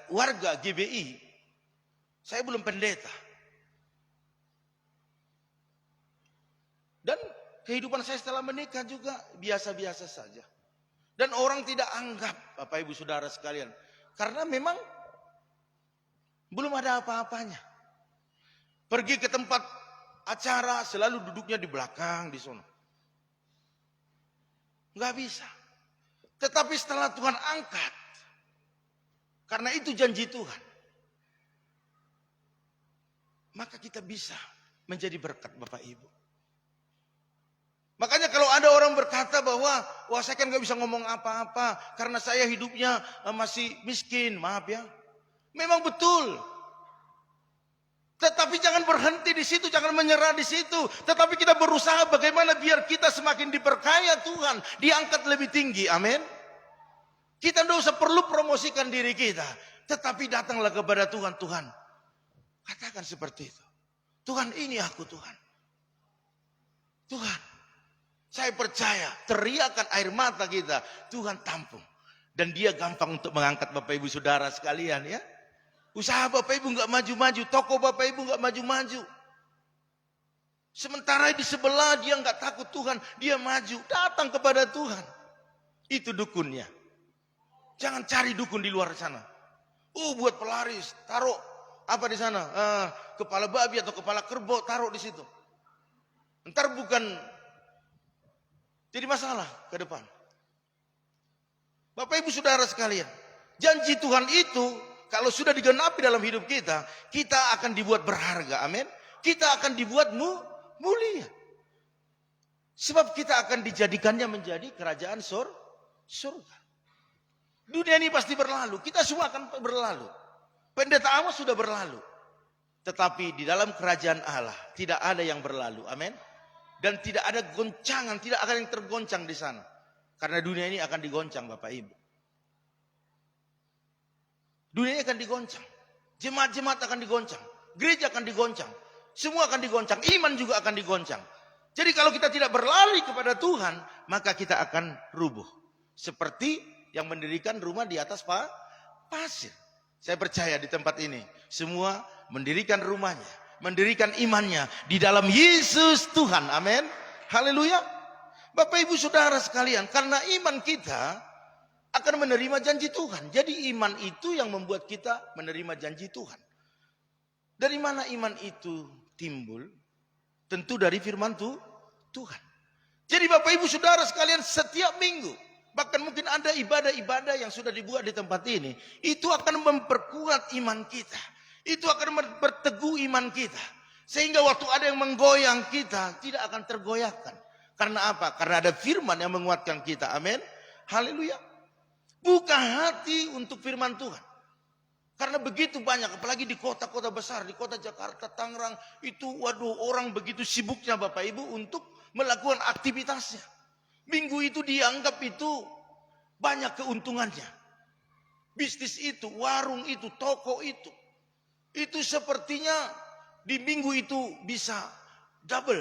warga GBI, saya belum pendeta. Dan kehidupan saya setelah menikah juga biasa-biasa saja. Dan orang tidak anggap, Bapak Ibu Saudara sekalian. Karena memang belum ada apa-apanya. Pergi ke tempat acara selalu duduknya di belakang, di sana. Nggak bisa. Tetapi setelah Tuhan angkat, karena itu janji Tuhan, maka kita bisa menjadi berkat Bapak Ibu. Makanya kalau ada orang berkata bahwa, wah saya kan nggak bisa ngomong apa-apa karena saya hidupnya masih miskin, maaf ya. Memang betul. Tetapi jangan berhenti di situ, jangan menyerah di situ. Tetapi kita berusaha bagaimana biar kita semakin diperkaya Tuhan, diangkat lebih tinggi, amin. Kita tidak usah perlu promosikan diri kita, tetapi datanglah kepada Tuhan. Tuhan, katakan seperti itu. Tuhan, ini aku Tuhan. Tuhan, saya percaya, teriakan air mata kita, Tuhan tampung. Dan dia gampang untuk mengangkat Bapak Ibu Saudara sekalian ya. Usaha Bapak Ibu nggak maju-maju, toko Bapak Ibu nggak maju-maju. Sementara di sebelah dia nggak takut Tuhan, dia maju, datang kepada Tuhan. Itu dukunnya. Jangan cari dukun di luar sana. Buat pelaris, taruh apa di sana? Kepala babi atau kepala kerbau, taruh di situ. Ntar bukan jadi masalah ke depan. Bapak Ibu Saudara sekalian, janji Tuhan itu kalau sudah digenapi dalam hidup kita, kita akan dibuat berharga, amin. Kita akan dibuat mulia. Sebab kita akan dijadikannya menjadi kerajaan surga. Dunia ini pasti berlalu, kita semua akan berlalu. Pendeta Amos sudah berlalu. Tetapi di dalam kerajaan Allah tidak ada yang berlalu, amin. Dan tidak ada goncangan, tidak akan yang tergoncang di sana. Karena dunia ini akan digoncang Bapak Ibu. Dunia ini akan digoncang. Jemaat-jemaat akan digoncang. Gereja akan digoncang. Semua akan digoncang. Iman juga akan digoncang. Jadi kalau kita tidak berlari kepada Tuhan, maka kita akan rubuh. Seperti yang mendirikan rumah di atas pasir. Saya percaya di tempat ini, semua mendirikan rumahnya, mendirikan imannya di dalam Yesus Tuhan. Amin. Haleluya. Bapak Ibu Saudara sekalian, karena iman kita akan menerima janji Tuhan. Jadi iman itu yang membuat kita menerima janji Tuhan. Dari mana iman itu timbul? Tentu dari firman Tuhan. Jadi Bapak Ibu Saudara sekalian, setiap minggu, bahkan mungkin ada ibadah-ibadah yang sudah dibuat di tempat ini, itu akan memperkuat iman kita. Itu akan memperteguh iman kita. Sehingga waktu ada yang menggoyang kita, tidak akan tergoyahkan. Karena apa? Karena ada firman yang menguatkan kita. Amin. Haleluya. Buka hati untuk firman Tuhan. Karena begitu banyak, apalagi di kota-kota besar, di kota Jakarta, Tangerang, itu waduh, orang begitu sibuknya Bapak Ibu untuk melakukan aktivitasnya. Minggu itu dianggap itu banyak keuntungannya. Bisnis itu, warung itu, toko itu sepertinya di minggu itu bisa double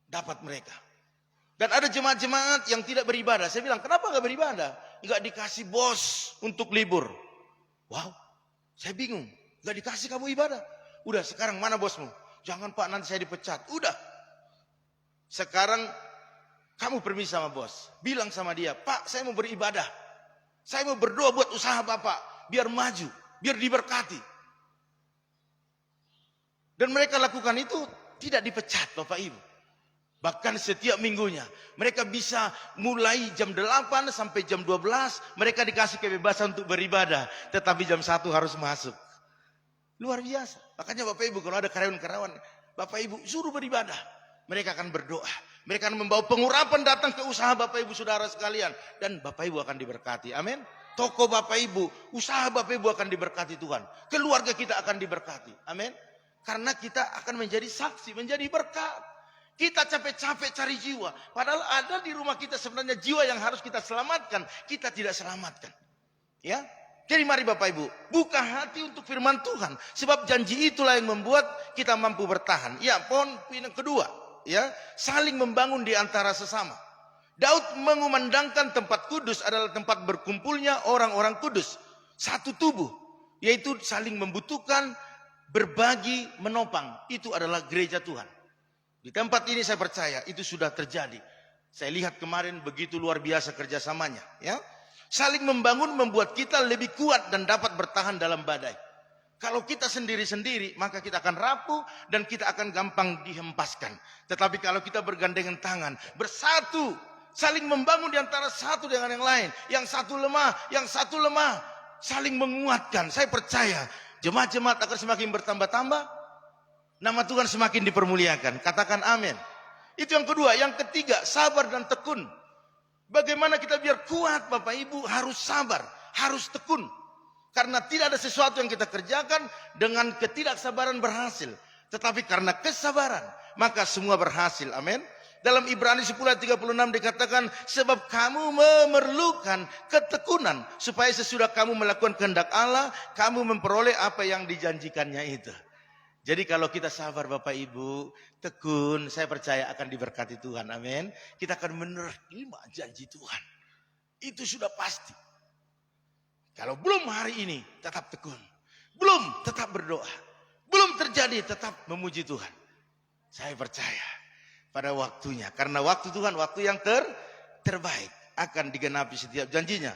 dapat mereka. Dan ada jemaat-jemaat yang tidak beribadah. Saya bilang, kenapa gak beribadah? Gak dikasih bos untuk libur. Wow, saya bingung. Gak dikasih kamu ibadah. Udah, sekarang mana bosmu? Jangan Pak, nanti saya dipecat. Udah. Sekarang kamu permisi sama bos. Bilang sama dia, Pak, saya mau beribadah. Saya mau berdoa buat usaha Bapak. Biar maju, biar diberkati. Dan mereka lakukan itu tidak dipecat Bapak Ibu. Bahkan setiap minggunya mereka bisa mulai jam 8 sampai jam 12 mereka dikasih kebebasan untuk beribadah. Tetapi jam 1 harus masuk. Luar biasa. Makanya Bapak Ibu kalau ada karyawan-karyawan, Bapak Ibu suruh beribadah. Mereka akan berdoa. Mereka akan membawa pengurapan datang ke usaha Bapak Ibu Saudara sekalian. Dan Bapak Ibu akan diberkati. Amin. Toko Bapak Ibu, usaha Bapak Ibu akan diberkati Tuhan. Keluarga kita akan diberkati. Amin. Karena kita akan menjadi saksi, menjadi berkat. Kita capek-capek cari jiwa. Padahal ada di rumah kita sebenarnya jiwa yang harus kita selamatkan. Kita tidak selamatkan. Ya. Jadi mari Bapak Ibu, buka hati untuk firman Tuhan. Sebab janji itulah yang membuat kita mampu bertahan. Ya, poin yang kedua. Ya, saling membangun di antara sesama. Daud mengumandangkan tempat kudus adalah tempat berkumpulnya orang-orang kudus. Satu tubuh. Yaitu saling membutuhkan, berbagi, menopang. Itu adalah gereja Tuhan. Di tempat ini saya percaya itu sudah terjadi. Saya lihat kemarin begitu luar biasa kerjasamanya. Ya, saling membangun membuat kita lebih kuat dan dapat bertahan dalam badai. Kalau kita sendiri-sendiri maka kita akan rapuh dan kita akan gampang dihempaskan. Tetapi kalau kita bergandengan tangan, bersatu, saling membangun di antara satu dengan yang lain. Yang satu lemah, saling menguatkan. Saya percaya jemaat-jemaat akan semakin bertambah-tambah. Nama Tuhan semakin dipermuliakan. Katakan amin. Itu yang kedua. Yang ketiga, sabar dan tekun. Bagaimana kita biar kuat Bapak Ibu? Harus sabar, harus tekun. Karena tidak ada sesuatu yang kita kerjakan dengan ketidaksabaran berhasil. Tetapi karena kesabaran, maka semua berhasil. Amin. Dalam Ibrani 10 ayat 36 dikatakan, sebab kamu memerlukan ketekunan, supaya sesudah kamu melakukan kehendak Allah, kamu memperoleh apa yang dijanjikannya itu. Jadi kalau kita sabar Bapak Ibu, tekun, saya percaya akan diberkati Tuhan. Amin. Kita akan menerima janji Tuhan. Itu sudah pasti. Kalau belum hari ini, tetap tekun. Belum, tetap berdoa. Belum terjadi, tetap memuji Tuhan. Saya percaya pada waktunya. Karena waktu Tuhan, waktu yang terbaik. Akan digenapi setiap janjinya.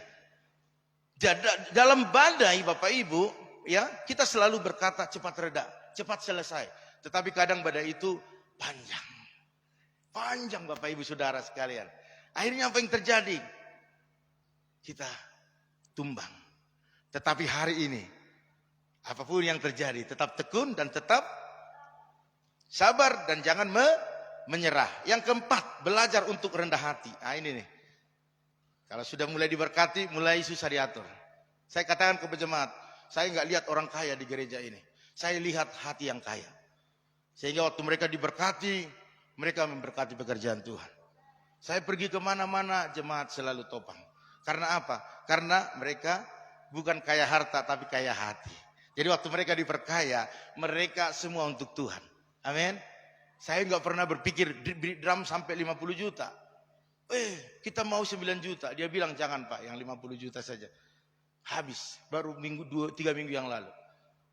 Dalam badai Bapak Ibu, ya, kita selalu berkata cepat reda. Cepat selesai. Tetapi kadang badai itu panjang. Panjang Bapak Ibu Saudara sekalian. Akhirnya apa yang terjadi? Kita tumbang. Tetapi hari ini, apapun yang terjadi, tetap tekun dan tetap sabar dan jangan menyerah. Yang keempat, belajar untuk rendah hati. Nah ini nih. Kalau sudah mulai diberkati, mulai susah diatur. Saya katakan ke jemaat, saya nggak lihat orang kaya di gereja ini. Saya lihat hati yang kaya. Sehingga waktu mereka diberkati, mereka memberkati pekerjaan Tuhan. Saya pergi kemana-mana, jemaat selalu topang. Karena apa? Karena mereka bukan kaya harta, tapi kaya hati. Jadi waktu mereka diperkaya, mereka semua untuk Tuhan. Amin. Saya nggak pernah berpikir drum sampai 50 juta. Kita mau 9 juta. Dia bilang jangan Pak, yang 50 juta saja. Habis, baru 3 minggu yang lalu.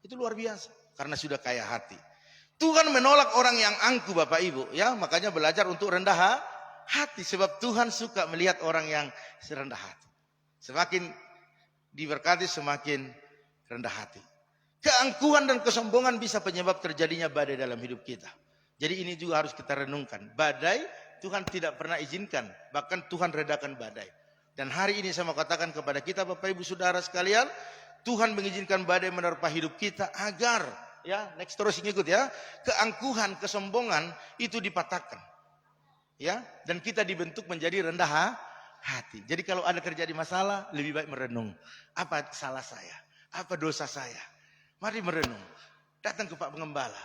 Itu luar biasa, karena sudah kaya hati. Tuhan menolak orang yang angkuh Bapak Ibu. Ya, makanya belajar untuk rendah hati. Sebab Tuhan suka melihat orang yang rendah hati. Semakin diberkati, semakin rendah hati. Keangkuhan dan kesombongan bisa penyebab terjadinya badai dalam hidup kita. Jadi ini juga harus kita renungkan. Badai Tuhan tidak pernah izinkan, bahkan Tuhan redakan badai. Dan hari ini saya mau katakan kepada kita Bapak Ibu Saudara sekalian, Tuhan mengizinkan badai menerpa hidup kita agar, ya, next terus ngikut ya, keangkuhan, kesombongan itu dipatahkan. Ya, dan kita dibentuk menjadi rendah hati. Jadi kalau ada terjadi masalah, lebih baik merenung. Apa salah saya? Apa dosa saya? Mari merenung. Datang ke Pak Pengembala.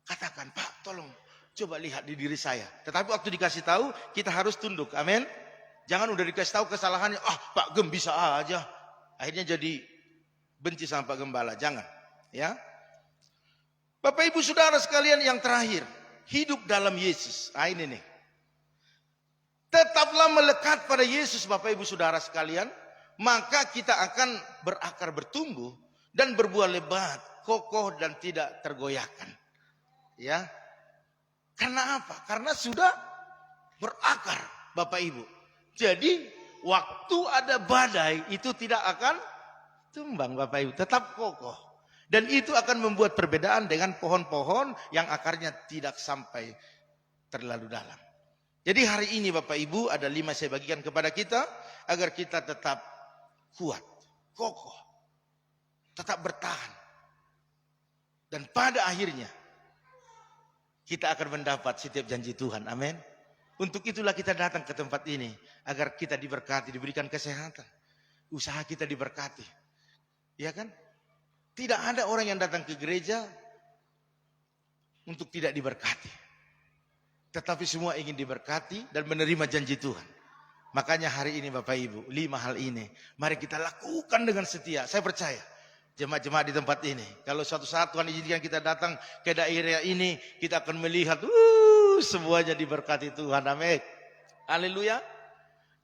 Katakan, Pak, tolong coba lihat di diri saya. Tetapi waktu dikasih tahu, kita harus tunduk. Amin. Jangan udah dikasih tahu kesalahannya, Pak Gem bisa aja. Akhirnya jadi benci sama Pak Gembala. Jangan, ya. Bapak Ibu Saudara sekalian, yang terakhir, hidup dalam Yesus. Ini nih. Tetaplah melekat pada Yesus Bapak Ibu Saudara sekalian, maka kita akan berakar, bertumbuh dan berbuah lebat, kokoh dan tidak tergoyahkan. Ya. Karena apa? Karena sudah berakar Bapak Ibu. Jadi waktu ada badai itu tidak akan tumbang Bapak Ibu, tetap kokoh. Dan itu akan membuat perbedaan dengan pohon-pohon yang akarnya tidak sampai terlalu dalam. Jadi hari ini Bapak Ibu ada 5 saya bagikan kepada kita agar kita tetap kuat, kokoh, tetap bertahan. Dan pada akhirnya kita akan mendapat setiap janji Tuhan. Amin. Untuk itulah kita datang ke tempat ini agar kita diberkati, diberikan kesehatan. Usaha kita diberkati. Ya kan? Tidak ada orang yang datang ke gereja untuk tidak diberkati. Tetapi semua ingin diberkati dan menerima janji Tuhan. Makanya hari ini Bapak Ibu, 5 hal ini mari kita lakukan dengan setia. Saya percaya jemaat-jemaat di tempat ini, kalau suatu saat Tuhan izinkan kita datang ke daerah ini, kita akan melihat semuanya diberkati Tuhan. Amin. Haleluya.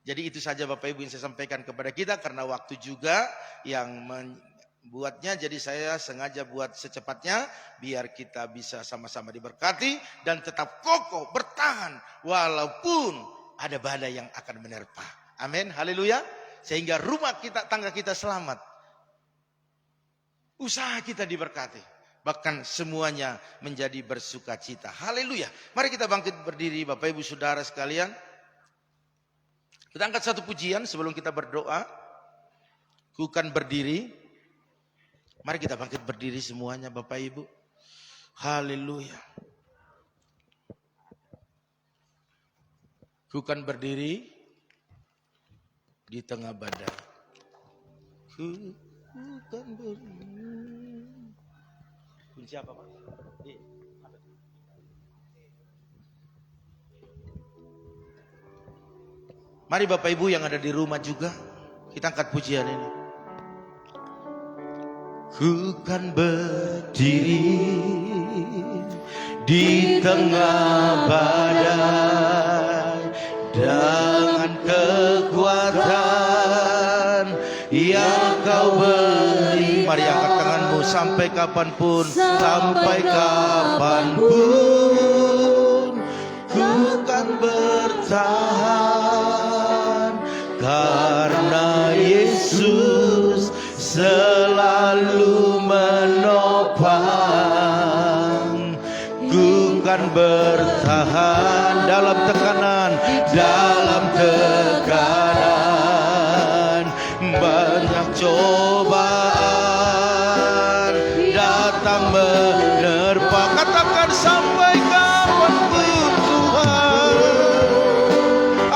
Jadi itu saja Bapak Ibu yang saya sampaikan kepada kita, karena waktu juga yang membuatnya. Jadi saya sengaja buat secepatnya biar kita bisa sama-sama diberkati dan tetap kokoh bertahan walaupun ada badai yang akan menerpa. Amin. Haleluya. Sehingga rumah kita, tangga kita selamat. Usaha kita diberkati. Bahkan semuanya menjadi bersuka cita. Haleluya. Mari kita bangkit berdiri Bapak Ibu Saudara sekalian. Kita angkat satu pujian sebelum kita berdoa. Ku kan berdiri. Mari kita bangkit berdiri semuanya Bapak Ibu. Haleluya. Ku kan berdiri di tengah badai. Ku kan berdiri. Kunci apa Pak? Mari Bapak Ibu yang ada di rumah juga, kita angkat pujian ini. Ku kan berdiri di tengah badai dengan kekuatan yang Kau beri. Mari angkat tanganmu sampai kapanpun, sampai kapanpun ku kan bertahan karena Yesus selalu menopang. Ku kan bertahan dalam tekanan, banyak cobaan datang menerpa. Katakan sampai kapanpun Tuhan.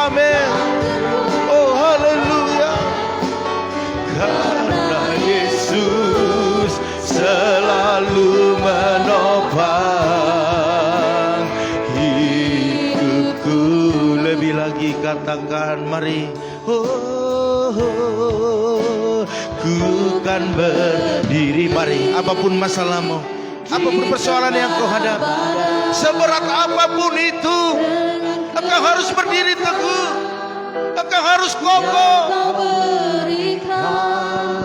Amin. Oh haleluya. Karena Yesus selalu menopang hidupku. Lebih lagi katakan mari. Ku kan berdiri. Mari, apapun masalahmu, apapun persoalan yang kau hadapi, seberat apapun itu, engkau harus berdiri teguh, engkau harus kokoh.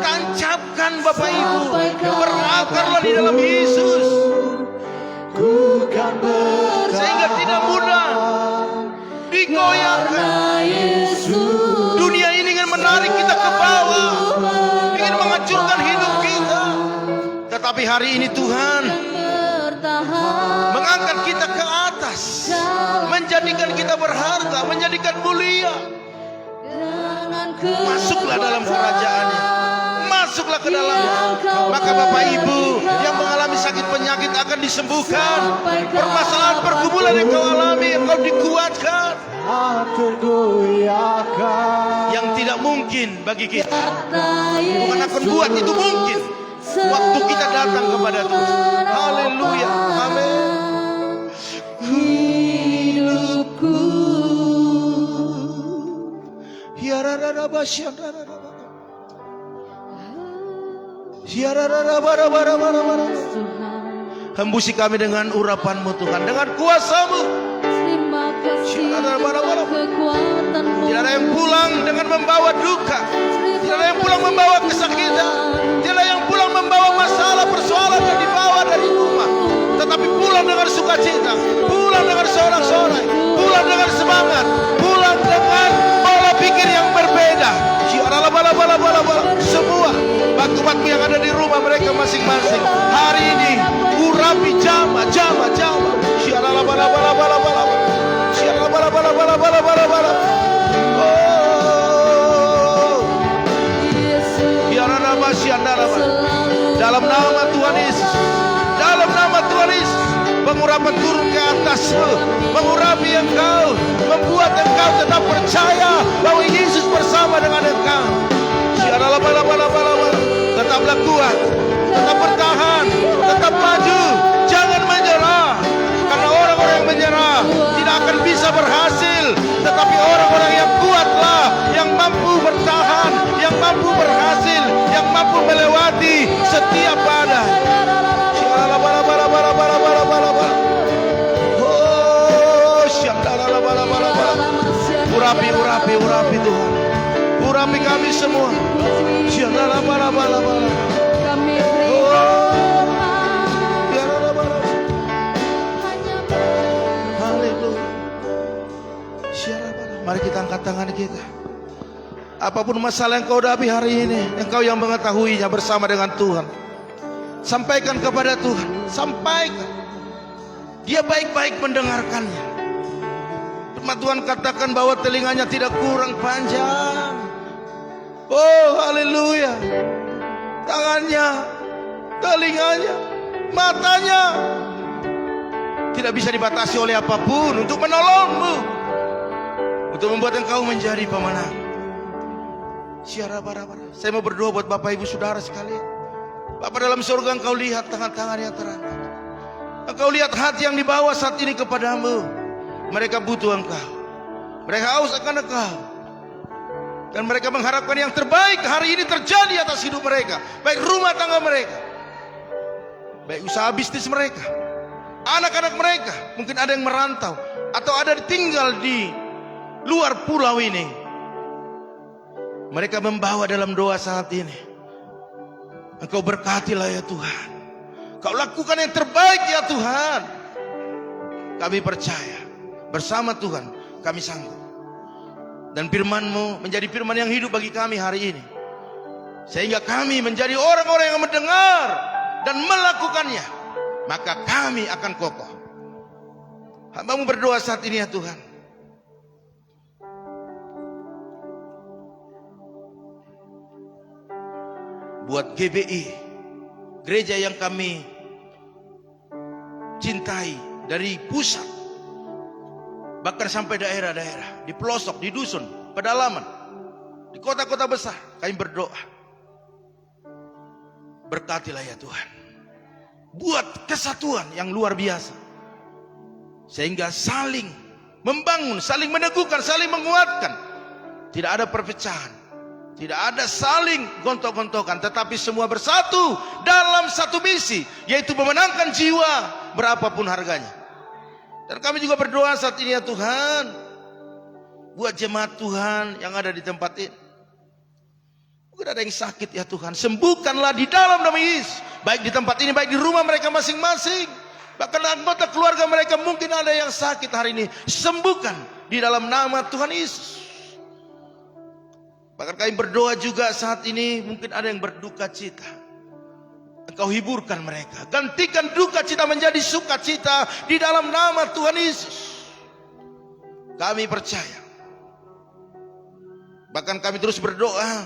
Tancapkan Bapak Ibu, berakarlah di dalam Yesus, sehingga tidak mudah digoyahkan. Dunia ini ingin menarik kita ke bawah, ingin menghancurkan hidup kita. Tetapi hari ini Tuhan mengangkat kita ke atas, menjadikan kita berharga, menjadikan mulia. Masuklah dalam kerajaan-Nya, masuklah ke dalamnya. Maka Bapak Ibu yang mengalami sakit penyakit akan disembuhkan. Permasalahan pergumulan yang kau alami, engkau dikuatkan. Yang tidak mungkin bagi kita, Tuhan akan buat itu mungkin waktu kita datang kepada Tuhan. Haleluya, amin. Hidupku hembusi kami dengan urapan-Mu Tuhan, dengan kuasa-Mu. terima kasih kekuatan-Mu. Tidak ada yang pulang dengan membawa duka, tidak ada yang pulang membawa kesakitan, tidak ada yang pulang membawa masalah persoalan yang dibawa dari rumah, tetapi pulang dengan sukacita, pulang dengan sorak-sorai, pulang dengan semangat, pulang dengan pola pikir yang berbeda. Semua batu-batu yang ada di rumah mereka masing-masing hari ini urapi jama. Dalam nama Tuhan Yesus, dalam nama Tuhan Yesus, pengurapan turun ke atasmu, mengurapi engkau, membuat engkau tetap percaya bahwa Yesus bersama dengan engkau. Tetaplah kuat, tetap bertahan, tetap maju, jangan menyerah. Karena orang-orang yang menyerah tidak akan bisa berhasil, tetapi orang-orang yang kuatlah yang mampu bertahan, yang mampu berhasil, yang mampu melewati setiap badai. Urapi Tuhan, urapi kami semua. Kami berikan Mari kita angkat tangan kita. Apapun masalah yang kau hadapi hari ini, engkau yang mengetahuinya bersama dengan Tuhan, sampaikan kepada Tuhan, sampaikan. Dia baik-baik mendengarkannya. Firman Tuhan katakan bahwa telinganya tidak kurang panjang. Oh haleluya. Tangannya, telinganya, matanya tidak bisa dibatasi oleh apapun untuk menolongmu, untuk membuat engkau menjadi pemenang. Saya mau berdoa buat Bapak Ibu Saudara sekalian. Bapak dalam surga, engkau lihat tangan-tangan yang terangkat, engkau lihat hati yang dibawa saat ini kepadamu. Mereka butuh engkau, mereka haus akan engkau, dan mereka mengharapkan yang terbaik hari ini terjadi atas hidup mereka. Baik rumah tangga mereka, baik usaha bisnis mereka, anak-anak mereka. Mungkin ada yang merantau atau ada yang tinggal di luar pulau ini. Mereka membawa dalam doa saat ini. Engkau berkatilah ya Tuhan, Kau lakukan yang terbaik ya Tuhan. Kami percaya bersama Tuhan kami sanggup. Dan firman-Mu menjadi firman yang hidup bagi kami hari ini, sehingga kami menjadi orang-orang yang mendengar dan melakukannya. Maka kami akan kokoh. Hamba-Mu berdoa saat ini ya Tuhan, buat GBI, gereja yang kami cintai, dari pusat bahkan sampai daerah-daerah, di pelosok, di dusun, pedalaman, di kota-kota besar. Kami berdoa, berkatilah ya Tuhan, buat kesatuan yang luar biasa, sehingga saling membangun, saling meneguhkan, saling menguatkan. Tidak ada perpecahan, tidak ada saling gontok-gontokan, tetapi semua bersatu dalam satu misi, yaitu memenangkan jiwa berapapun harganya. Dan kami juga berdoa saat ini ya Tuhan, buat jemaat Tuhan yang ada di tempat ini. Mungkin ada yang sakit ya Tuhan, sembuhkanlah di dalam nama Yesus. Baik di tempat ini, baik di rumah mereka masing-masing, bahkan anggota keluarga mereka mungkin ada yang sakit hari ini. Sembuhkan di dalam nama Tuhan Yesus. Bahkan kami berdoa juga saat ini, mungkin ada yang berduka cita. Engkau hiburkan mereka. Gantikan duka cita menjadi sukacita di dalam nama Tuhan Yesus. Kami percaya. Bahkan kami terus berdoa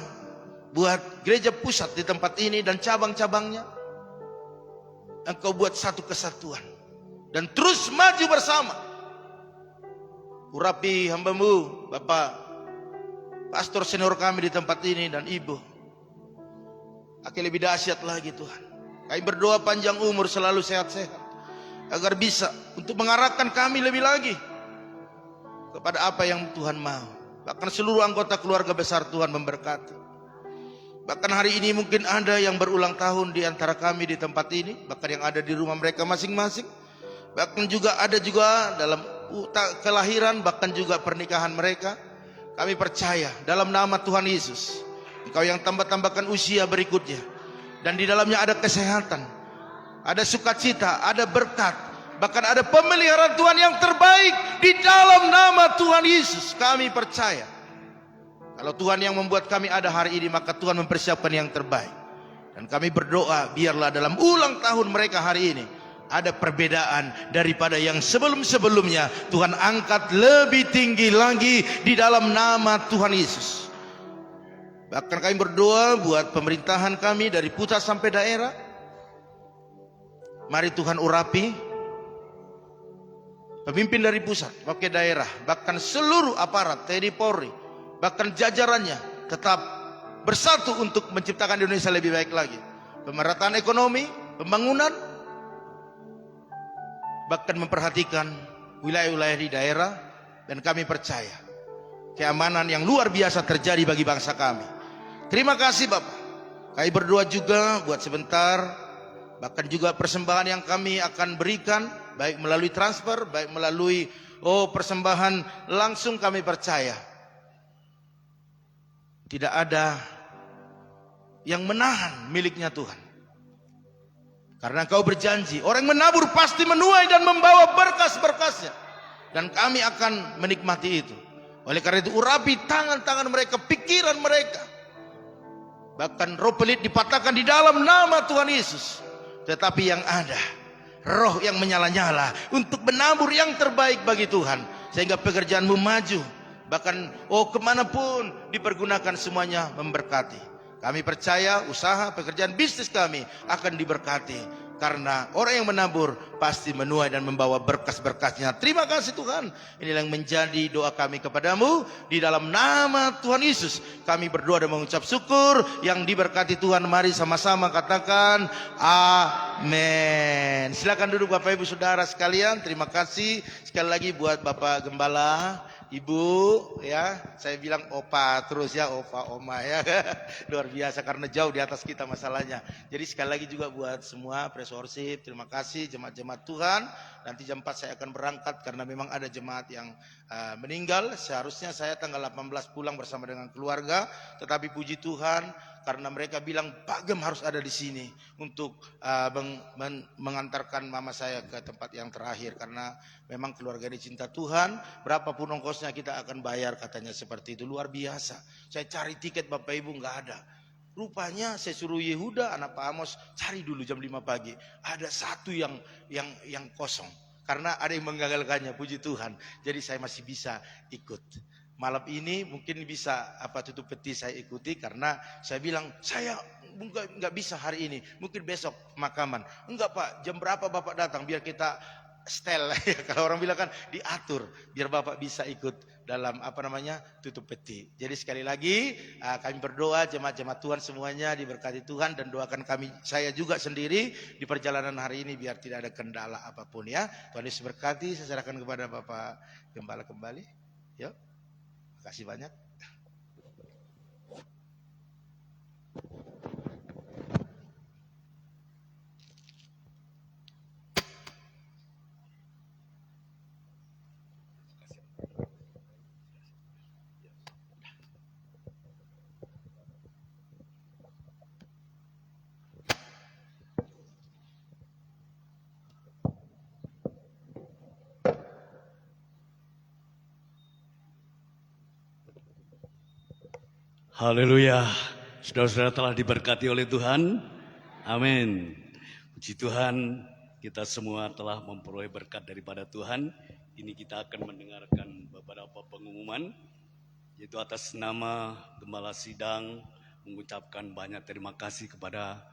buat gereja pusat di tempat ini dan cabang-cabangnya. Engkau buat satu kesatuan dan terus maju bersama. Urapi hamba-Mu, Bapak pastor senior kami di tempat ini dan Ibu. Akhir lebih dahsyat lagi Tuhan. Kami berdoa panjang umur, selalu sehat-sehat, agar bisa untuk mengarahkan kami lebih lagi kepada apa yang Tuhan mau. Bahkan seluruh anggota keluarga besar Tuhan memberkati. Bahkan hari ini mungkin ada yang berulang tahun di antara kami di tempat ini, bahkan yang ada di rumah mereka masing-masing. Bahkan juga ada juga dalam kelahiran, bahkan juga pernikahan mereka. Kami percaya dalam nama Tuhan Yesus, Engkau yang tambah-tambahkan usia berikutnya, dan di dalamnya ada kesehatan, ada sukacita, ada berkat, bahkan ada pemeliharaan Tuhan yang terbaik di dalam nama Tuhan Yesus. Kami percaya kalau Tuhan yang membuat kami ada hari ini, maka Tuhan mempersiapkan yang terbaik. Dan kami berdoa biarlah dalam ulang tahun mereka hari ini ada perbedaan daripada yang sebelum-sebelumnya. Tuhan angkat lebih tinggi lagi di dalam nama Tuhan Yesus. Bahkan kami berdoa buat pemerintahan kami dari pusat sampai daerah. Mari Tuhan urapi pemimpin dari pusat sampai daerah, bahkan seluruh aparat TNI Polri, bahkan jajarannya tetap bersatu untuk menciptakan Indonesia lebih baik lagi. Pemerataan ekonomi, pembangunan, bahkan memperhatikan wilayah-wilayah di daerah. Dan kami percaya keamanan yang luar biasa terjadi bagi bangsa kami. Terima kasih Bapak. Kami berdoa juga buat sebentar, bahkan juga persembahan yang kami akan berikan, baik melalui transfer, baik melalui persembahan langsung. Kami percaya tidak ada yang menahan miliknya Tuhan. Karena Engkau berjanji, orang yang menabur pasti menuai dan membawa berkas-berkasnya. Dan kami akan menikmati itu. Oleh karena itu urapi tangan-tangan mereka, pikiran mereka. Bahkan roh pelit dipatahkan di dalam nama Tuhan Yesus. Tetapi yang ada, roh yang menyala-nyala untuk menabur yang terbaik bagi Tuhan. Sehingga pekerjaanmu maju. Bahkan kemanapun dipergunakan semuanya memberkati. Kami percaya usaha, pekerjaan, bisnis kami akan diberkati. Karena orang yang menabur pasti menuai dan membawa berkas-berkasnya. Terima kasih Tuhan. Inilah yang menjadi doa kami kepadamu. Di dalam nama Tuhan Yesus kami berdoa dan mengucap syukur. Yang diberkati Tuhan, mari sama-sama katakan amin. Silakan duduk Bapak Ibu Saudara sekalian. Terima kasih sekali lagi buat Bapak Gembala, Ibu, ya, saya bilang opa terus ya, opa, oma ya, luar biasa karena jauh di atas kita masalahnya. Jadi sekali lagi juga buat semua presorsip, terima kasih jemaat-jemaat Tuhan. Nanti jam 4 saya akan berangkat karena memang ada jemaat yang meninggal. Seharusnya saya tanggal 18 pulang bersama dengan keluarga, tetapi puji Tuhan karena mereka bilang Pak Gem harus ada di sini untuk mengantarkan mama saya ke tempat yang terakhir karena memang keluarga ini cinta Tuhan. Berapapun ongkosnya kita akan bayar, katanya seperti itu. Luar biasa. Saya cari tiket Bapak Ibu nggak ada. Rupanya saya suruh Yehuda anak Pak Amos cari dulu jam 5 pagi. Ada satu yang kosong karena ada yang menggagalkannya, puji Tuhan. Jadi saya masih bisa ikut. Malam ini mungkin bisa tutup peti saya ikuti karena saya bilang saya nggak bisa hari ini, mungkin besok pemakaman. Enggak Pak, jam berapa Bapak datang biar kita setel ya, kalau orang bilang kan diatur biar Bapak bisa ikut dalam tutup peti. Jadi sekali lagi kami berdoa jemaat-jemaat Tuhan semuanya diberkati Tuhan dan doakan saya juga sendiri di perjalanan hari ini biar tidak ada kendala apapun ya. Tuhan Yesus berkati. Saya serahkan kepada Bapak Gembala kembali. Yuk. Terima kasih banyak. Haleluya. Saudara-saudara telah diberkati oleh Tuhan. Amin. Puji Tuhan, kita semua telah memperoleh berkat daripada Tuhan. Ini kita akan mendengarkan beberapa pengumuman, yaitu atas nama Gembala Sidang mengucapkan banyak terima kasih kepada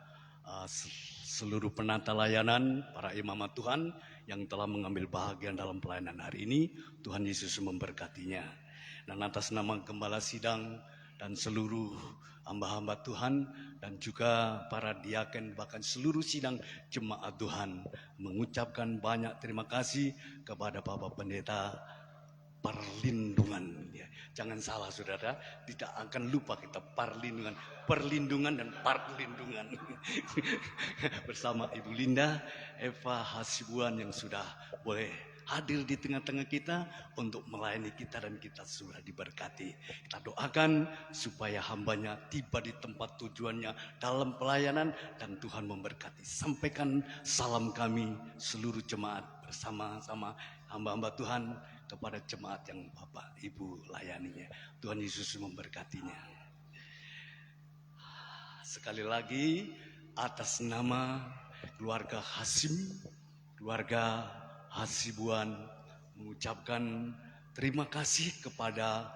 seluruh penata layanan, para imamat Tuhan yang telah mengambil bahagian dalam pelayanan hari ini. Tuhan Yesus memberkatinya. Dan atas nama Gembala Sidang dan seluruh hamba-hamba Tuhan dan juga para diaken bahkan seluruh sidang jemaat Tuhan mengucapkan banyak terima kasih kepada Bapak Pendeta perlindungan. Ya, jangan salah saudara, tidak akan lupa kita perlindungan dan perlindungan bersama Ibu Linda Eva Hasibuan yang sudah boleh hadir di tengah-tengah kita untuk melayani kita dan kita sudah diberkati. Kita doakan supaya hambanya tiba di tempat tujuannya dalam pelayanan dan Tuhan memberkati. Sampaikan salam kami seluruh jemaat bersama-sama hamba-hamba Tuhan kepada jemaat yang Bapak Ibu layaninya. Tuhan Yesus memberkatinya. Sekali lagi atas nama keluarga Hasim, keluarga Hasibuan mengucapkan terima kasih kepada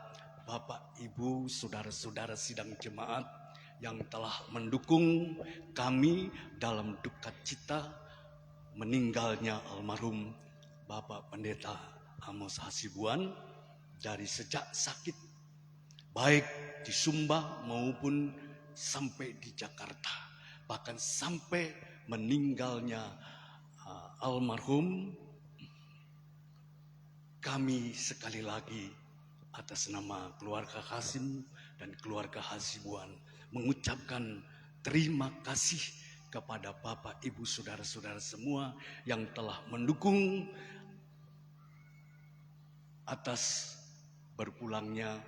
Bapak Ibu saudara-saudara sidang jemaat yang telah mendukung kami dalam duka cita meninggalnya almarhum Bapak Pendeta Amos Hasibuan dari sejak sakit baik di Sumba maupun sampai di Jakarta, bahkan sampai meninggalnya almarhum. Kami sekali lagi atas nama keluarga Hasim dan keluarga Hasibuan mengucapkan terima kasih kepada Bapak Ibu saudara-saudara semua yang telah mendukung atas berpulangnya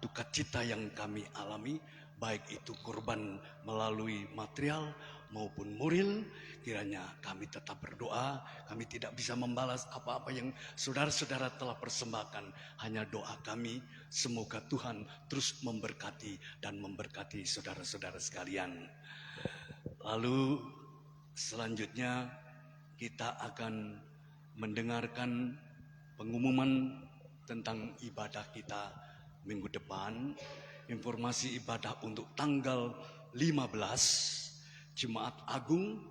duka cita yang kami alami, baik itu korban melalui material maupun moral. Kiranya kami tetap berdoa. Kami tidak bisa membalas apa-apa yang saudara-saudara telah persembahkan. Hanya doa kami, semoga Tuhan terus memberkati dan memberkati saudara-saudara sekalian. Lalu selanjutnya kita akan mendengarkan pengumuman tentang ibadah kita minggu depan. Informasi ibadah untuk tanggal 15 Jumat Agung,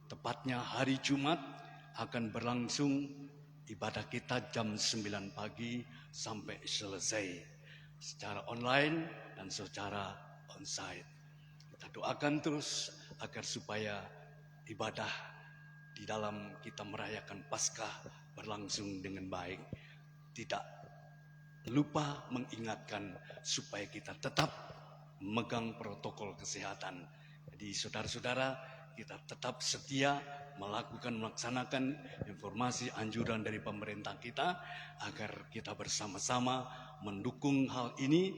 tepatnya hari Jumat, akan berlangsung ibadah kita jam 9 pagi sampai selesai secara online dan secara onsite. Kita doakan terus agar supaya ibadah di dalam kita merayakan Paskah berlangsung dengan baik. Tidak lupa mengingatkan supaya kita tetap memegang protokol kesehatan. Jadi saudara-saudara, kita tetap setia melaksanakan informasi anjuran dari pemerintah kita agar kita bersama-sama mendukung hal ini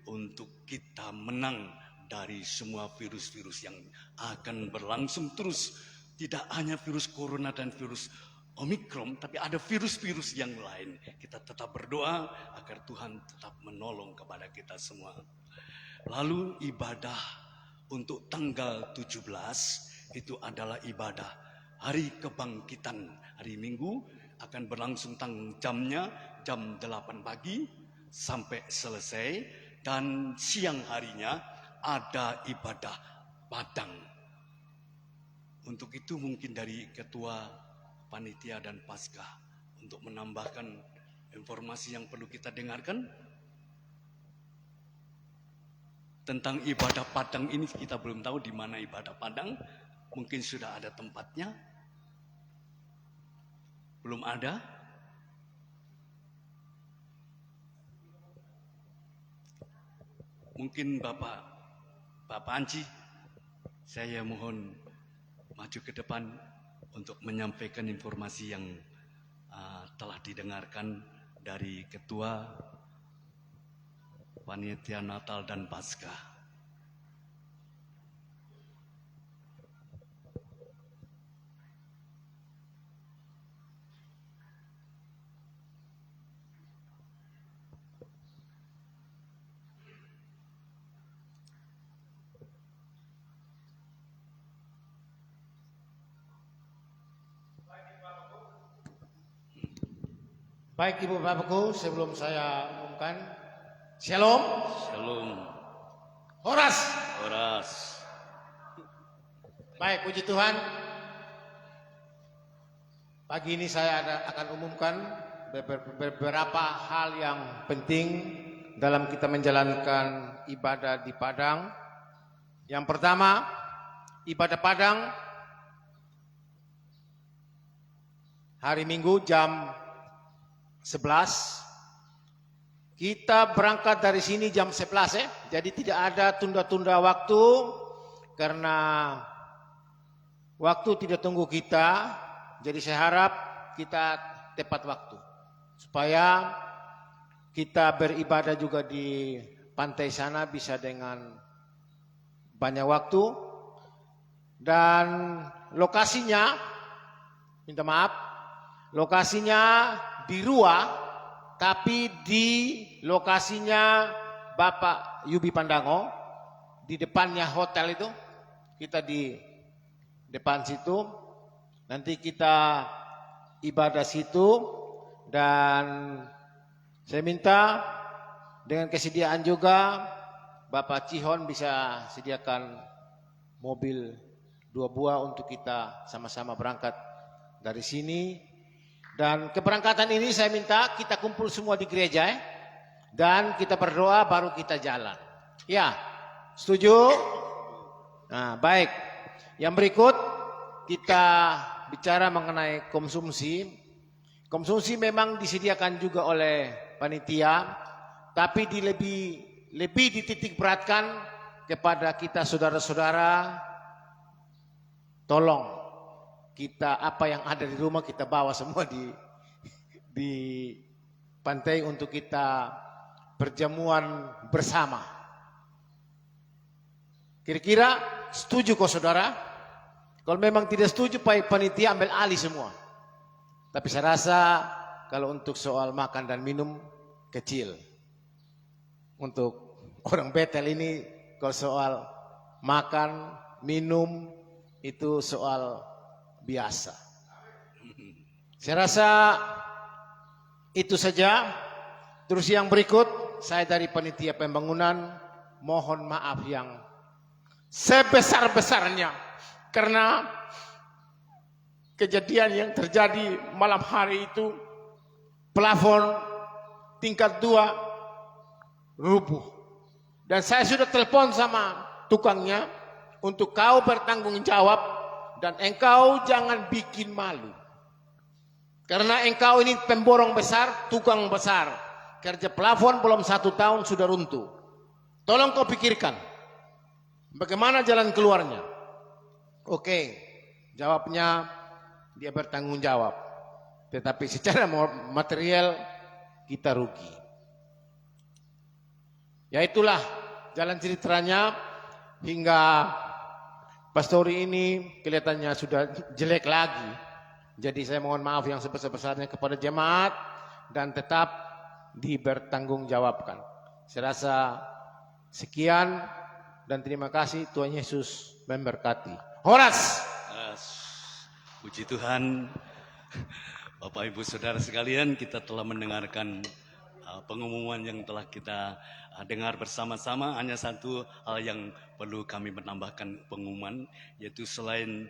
untuk kita menang dari semua virus-virus yang akan berlangsung terus. Tidak hanya virus corona dan virus Omikron, tapi ada virus-virus yang lain. Kita tetap berdoa agar Tuhan tetap menolong kepada kita semua. Lalu ibadah untuk tanggal 17 itu adalah ibadah Hari Kebangkitan. Hari Minggu akan berlangsung jamnya jam 8 pagi sampai selesai. Dan siang harinya ada ibadah Padang. Untuk itu mungkin dari Ketua Panitia dan Paskah untuk menambahkan informasi yang perlu kita dengarkan tentang ibadah Padang ini. Kita belum tahu di mana ibadah Padang, mungkin sudah ada tempatnya, belum ada. Mungkin Bapak Anci, saya mohon maju ke depan untuk menyampaikan informasi yang telah didengarkan dari Ketua Panitia Natal dan Paskah. Baik Ibu Bapakku, sebelum saya umumkan, Shalom, Shalom. Horas. Horas. Baik, puji Tuhan. Pagi ini saya akan umumkan beberapa hal yang penting dalam kita menjalankan ibadah di Padang. Yang pertama, ibadah Padang hari Minggu jam 11. Kita berangkat dari sini jam 11 ya. Jadi tidak ada tunda-tunda waktu karena waktu tidak tunggu kita. Jadi saya harap kita tepat waktu supaya kita beribadah juga di pantai sana bisa dengan banyak waktu. Dan lokasinya, minta maaf, lokasinya di Rua, tapi di lokasinya Bapak Yubi Pandango, di depannya hotel itu, kita di depan situ, nanti kita ibadah situ, dan saya minta dengan kesediaan juga Bapak Cihon bisa sediakan mobil 2 buah untuk kita sama-sama berangkat dari sini. Dan keberangkatan ini saya minta kita kumpul semua di gereja ya. Dan kita berdoa baru kita jalan. Ya, setuju? Nah, baik. Yang berikut kita bicara mengenai konsumsi. Konsumsi memang disediakan juga oleh panitia, tapi lebih dititik beratkan kepada kita saudara-saudara. Tolong kita apa yang ada di rumah kita bawa semua di pantai untuk kita perjamuan bersama. Kira-kira setuju kok saudara? Kalau memang tidak setuju, panitia ambil alih semua. Tapi saya rasa kalau untuk soal makan dan minum kecil. Untuk orang Betel ini kalau soal makan, minum itu soal biasa. Saya rasa itu saja. Terus yang berikut, saya dari panitia pembangunan mohon maaf yang sebesar-besarnya karena kejadian yang terjadi malam hari itu, plafon tingkat 2 rubuh. Dan saya sudah telepon sama tukangnya untuk kau bertanggung jawab. Dan engkau jangan bikin malu. Karena engkau ini pemborong besar, tukang besar. Kerja plafon belum 1 tahun sudah runtuh. Tolong kau pikirkan. Bagaimana jalan keluarnya? Oke, jawabnya dia bertanggung jawab. Tetapi secara material kita rugi. Ya itulah jalan ceritanya hingga pastori ini kelihatannya sudah jelek lagi. Jadi saya mohon maaf yang sebesar-besarnya kepada jemaat dan tetap dibertanggungjawabkan. Saya rasa sekian dan terima kasih. Tuhan Yesus memberkati. Horas. Puji Tuhan. Bapak Ibu Saudara sekalian, kita telah mendengarkan pengumuman yang telah kita dengar bersama-sama. Hanya satu hal yang perlu kami menambahkan pengumuman, yaitu selain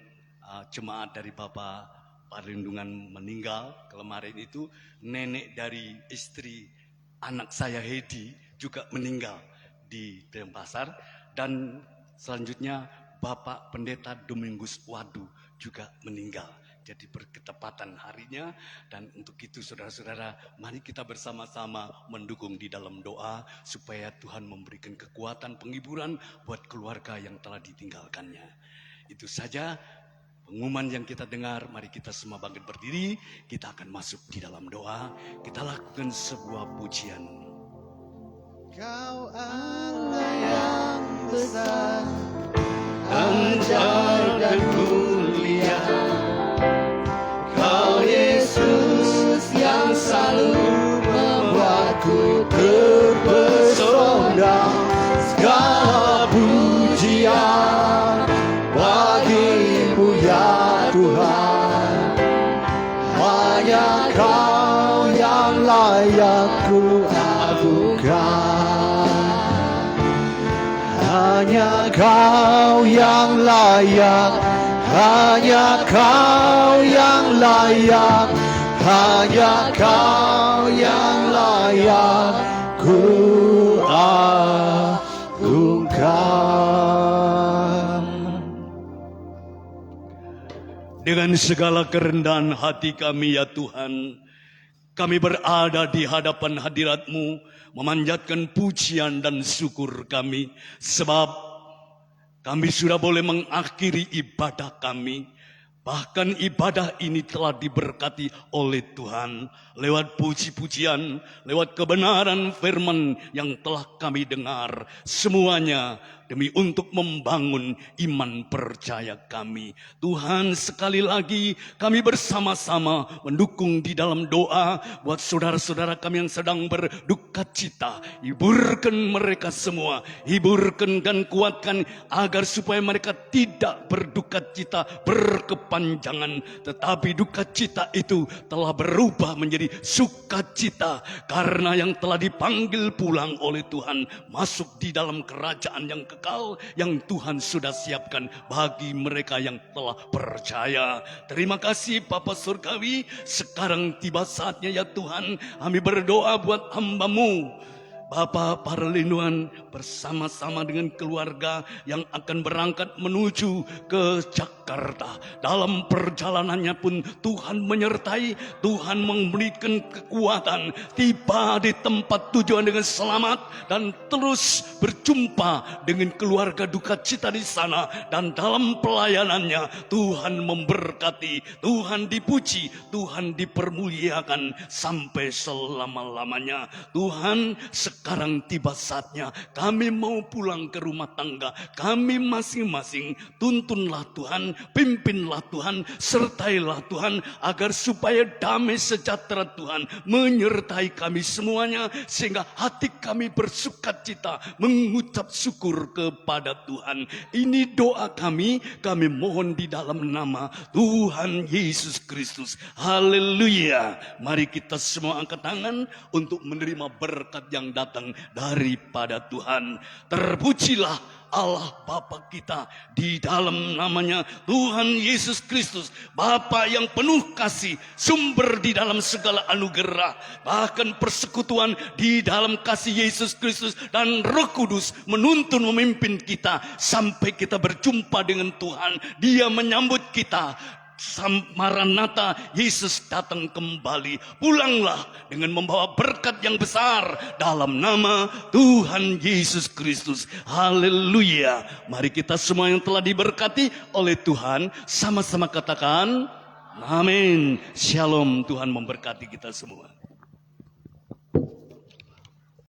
jemaat dari Bapak Perlindungan meninggal kemarin itu, nenek dari istri anak saya Hedi juga meninggal di Denpasar, dan selanjutnya Bapak Pendeta Domingus Wadu juga meninggal. Jadi berketepatan harinya, dan untuk itu saudara-saudara, mari kita bersama-sama mendukung di dalam doa supaya Tuhan memberikan kekuatan penghiburan buat keluarga yang telah ditinggalkannya. Itu saja pengumuman yang kita dengar. Mari kita semua bangkit berdiri, kita akan masuk di dalam doa. Kita lakukan sebuah pujian. Kau Allah yang besar, Ajar dan mulia, Kau Yesus yang selalu membuatku terpesona. Segala pujian bagi-Mu ya Tuhan. Hanya Kau yang Bukan hanya Kau yang layak, hanya Kau yang layak, hanya Kau yang layak ku agungkan. Dengan segala kerendahan hati kami ya Tuhan, kami berada di hadapan hadirat-Mu, memanjatkan pujian dan syukur kami, sebab kami sudah boleh mengakhiri ibadah kami. Bahkan ibadah ini telah diberkati oleh Tuhan lewat puji-pujian, lewat kebenaran firman yang telah kami dengar. Semuanya demi untuk membangun iman percaya kami. Tuhan, sekali lagi kami bersama-sama mendukung di dalam doa buat saudara-saudara kami yang sedang berduka cita. Hiburkan mereka semua, hiburkan dan kuatkan agar supaya mereka tidak berduka cita berkepanjangan, tetapi duka cita itu telah berubah menjadi sukacita karena yang telah dipanggil pulang oleh Tuhan masuk di dalam kerajaan yang kekal yang Tuhan sudah siapkan bagi mereka yang telah percaya. Terima kasih Bapa Surgawi. Sekarang tiba saatnya ya Tuhan, kami berdoa buat hamba-Mu Bapa Parlindungan bersama-sama dengan keluarga yang akan berangkat menuju ke Jakarta. Dalam perjalanannya pun Tuhan menyertai, Tuhan memberikan kekuatan, tiba di tempat tujuan dengan selamat dan terus berjumpa dengan keluarga duka cita di sana. Dan dalam pelayanannya Tuhan memberkati, Tuhan dipuji, Tuhan dipermuliakan sampai selama-lamanya. Tuhan, sekarang tiba saatnya kami mau pulang ke rumah tangga kami masing-masing. Tuntunlah Tuhan, pimpinlah Tuhan, sertailah Tuhan, agar supaya damai sejahtera Tuhan menyertai kami semuanya, sehingga hati kami bersukacita mengucap syukur kepada Tuhan. Ini doa kami mohon di dalam nama Tuhan Yesus Kristus. Haleluya. Mari kita semua angkat tangan untuk menerima berkat yang datang daripada Tuhan. Terpujilah Allah Bapa kita di dalam namanya Tuhan Yesus Kristus, Bapa yang penuh kasih, sumber di dalam segala anugerah, bahkan persekutuan di dalam kasih Yesus Kristus dan Roh Kudus menuntun memimpin kita sampai kita berjumpa dengan Tuhan. Dia menyambut kita. Maranatha, Yesus datang kembali. Pulanglah dengan membawa berkat yang besar dalam nama Tuhan Yesus Kristus. Haleluya. Mari kita semua yang telah diberkati oleh Tuhan sama-sama katakan amin. Shalom. Tuhan memberkati kita semua.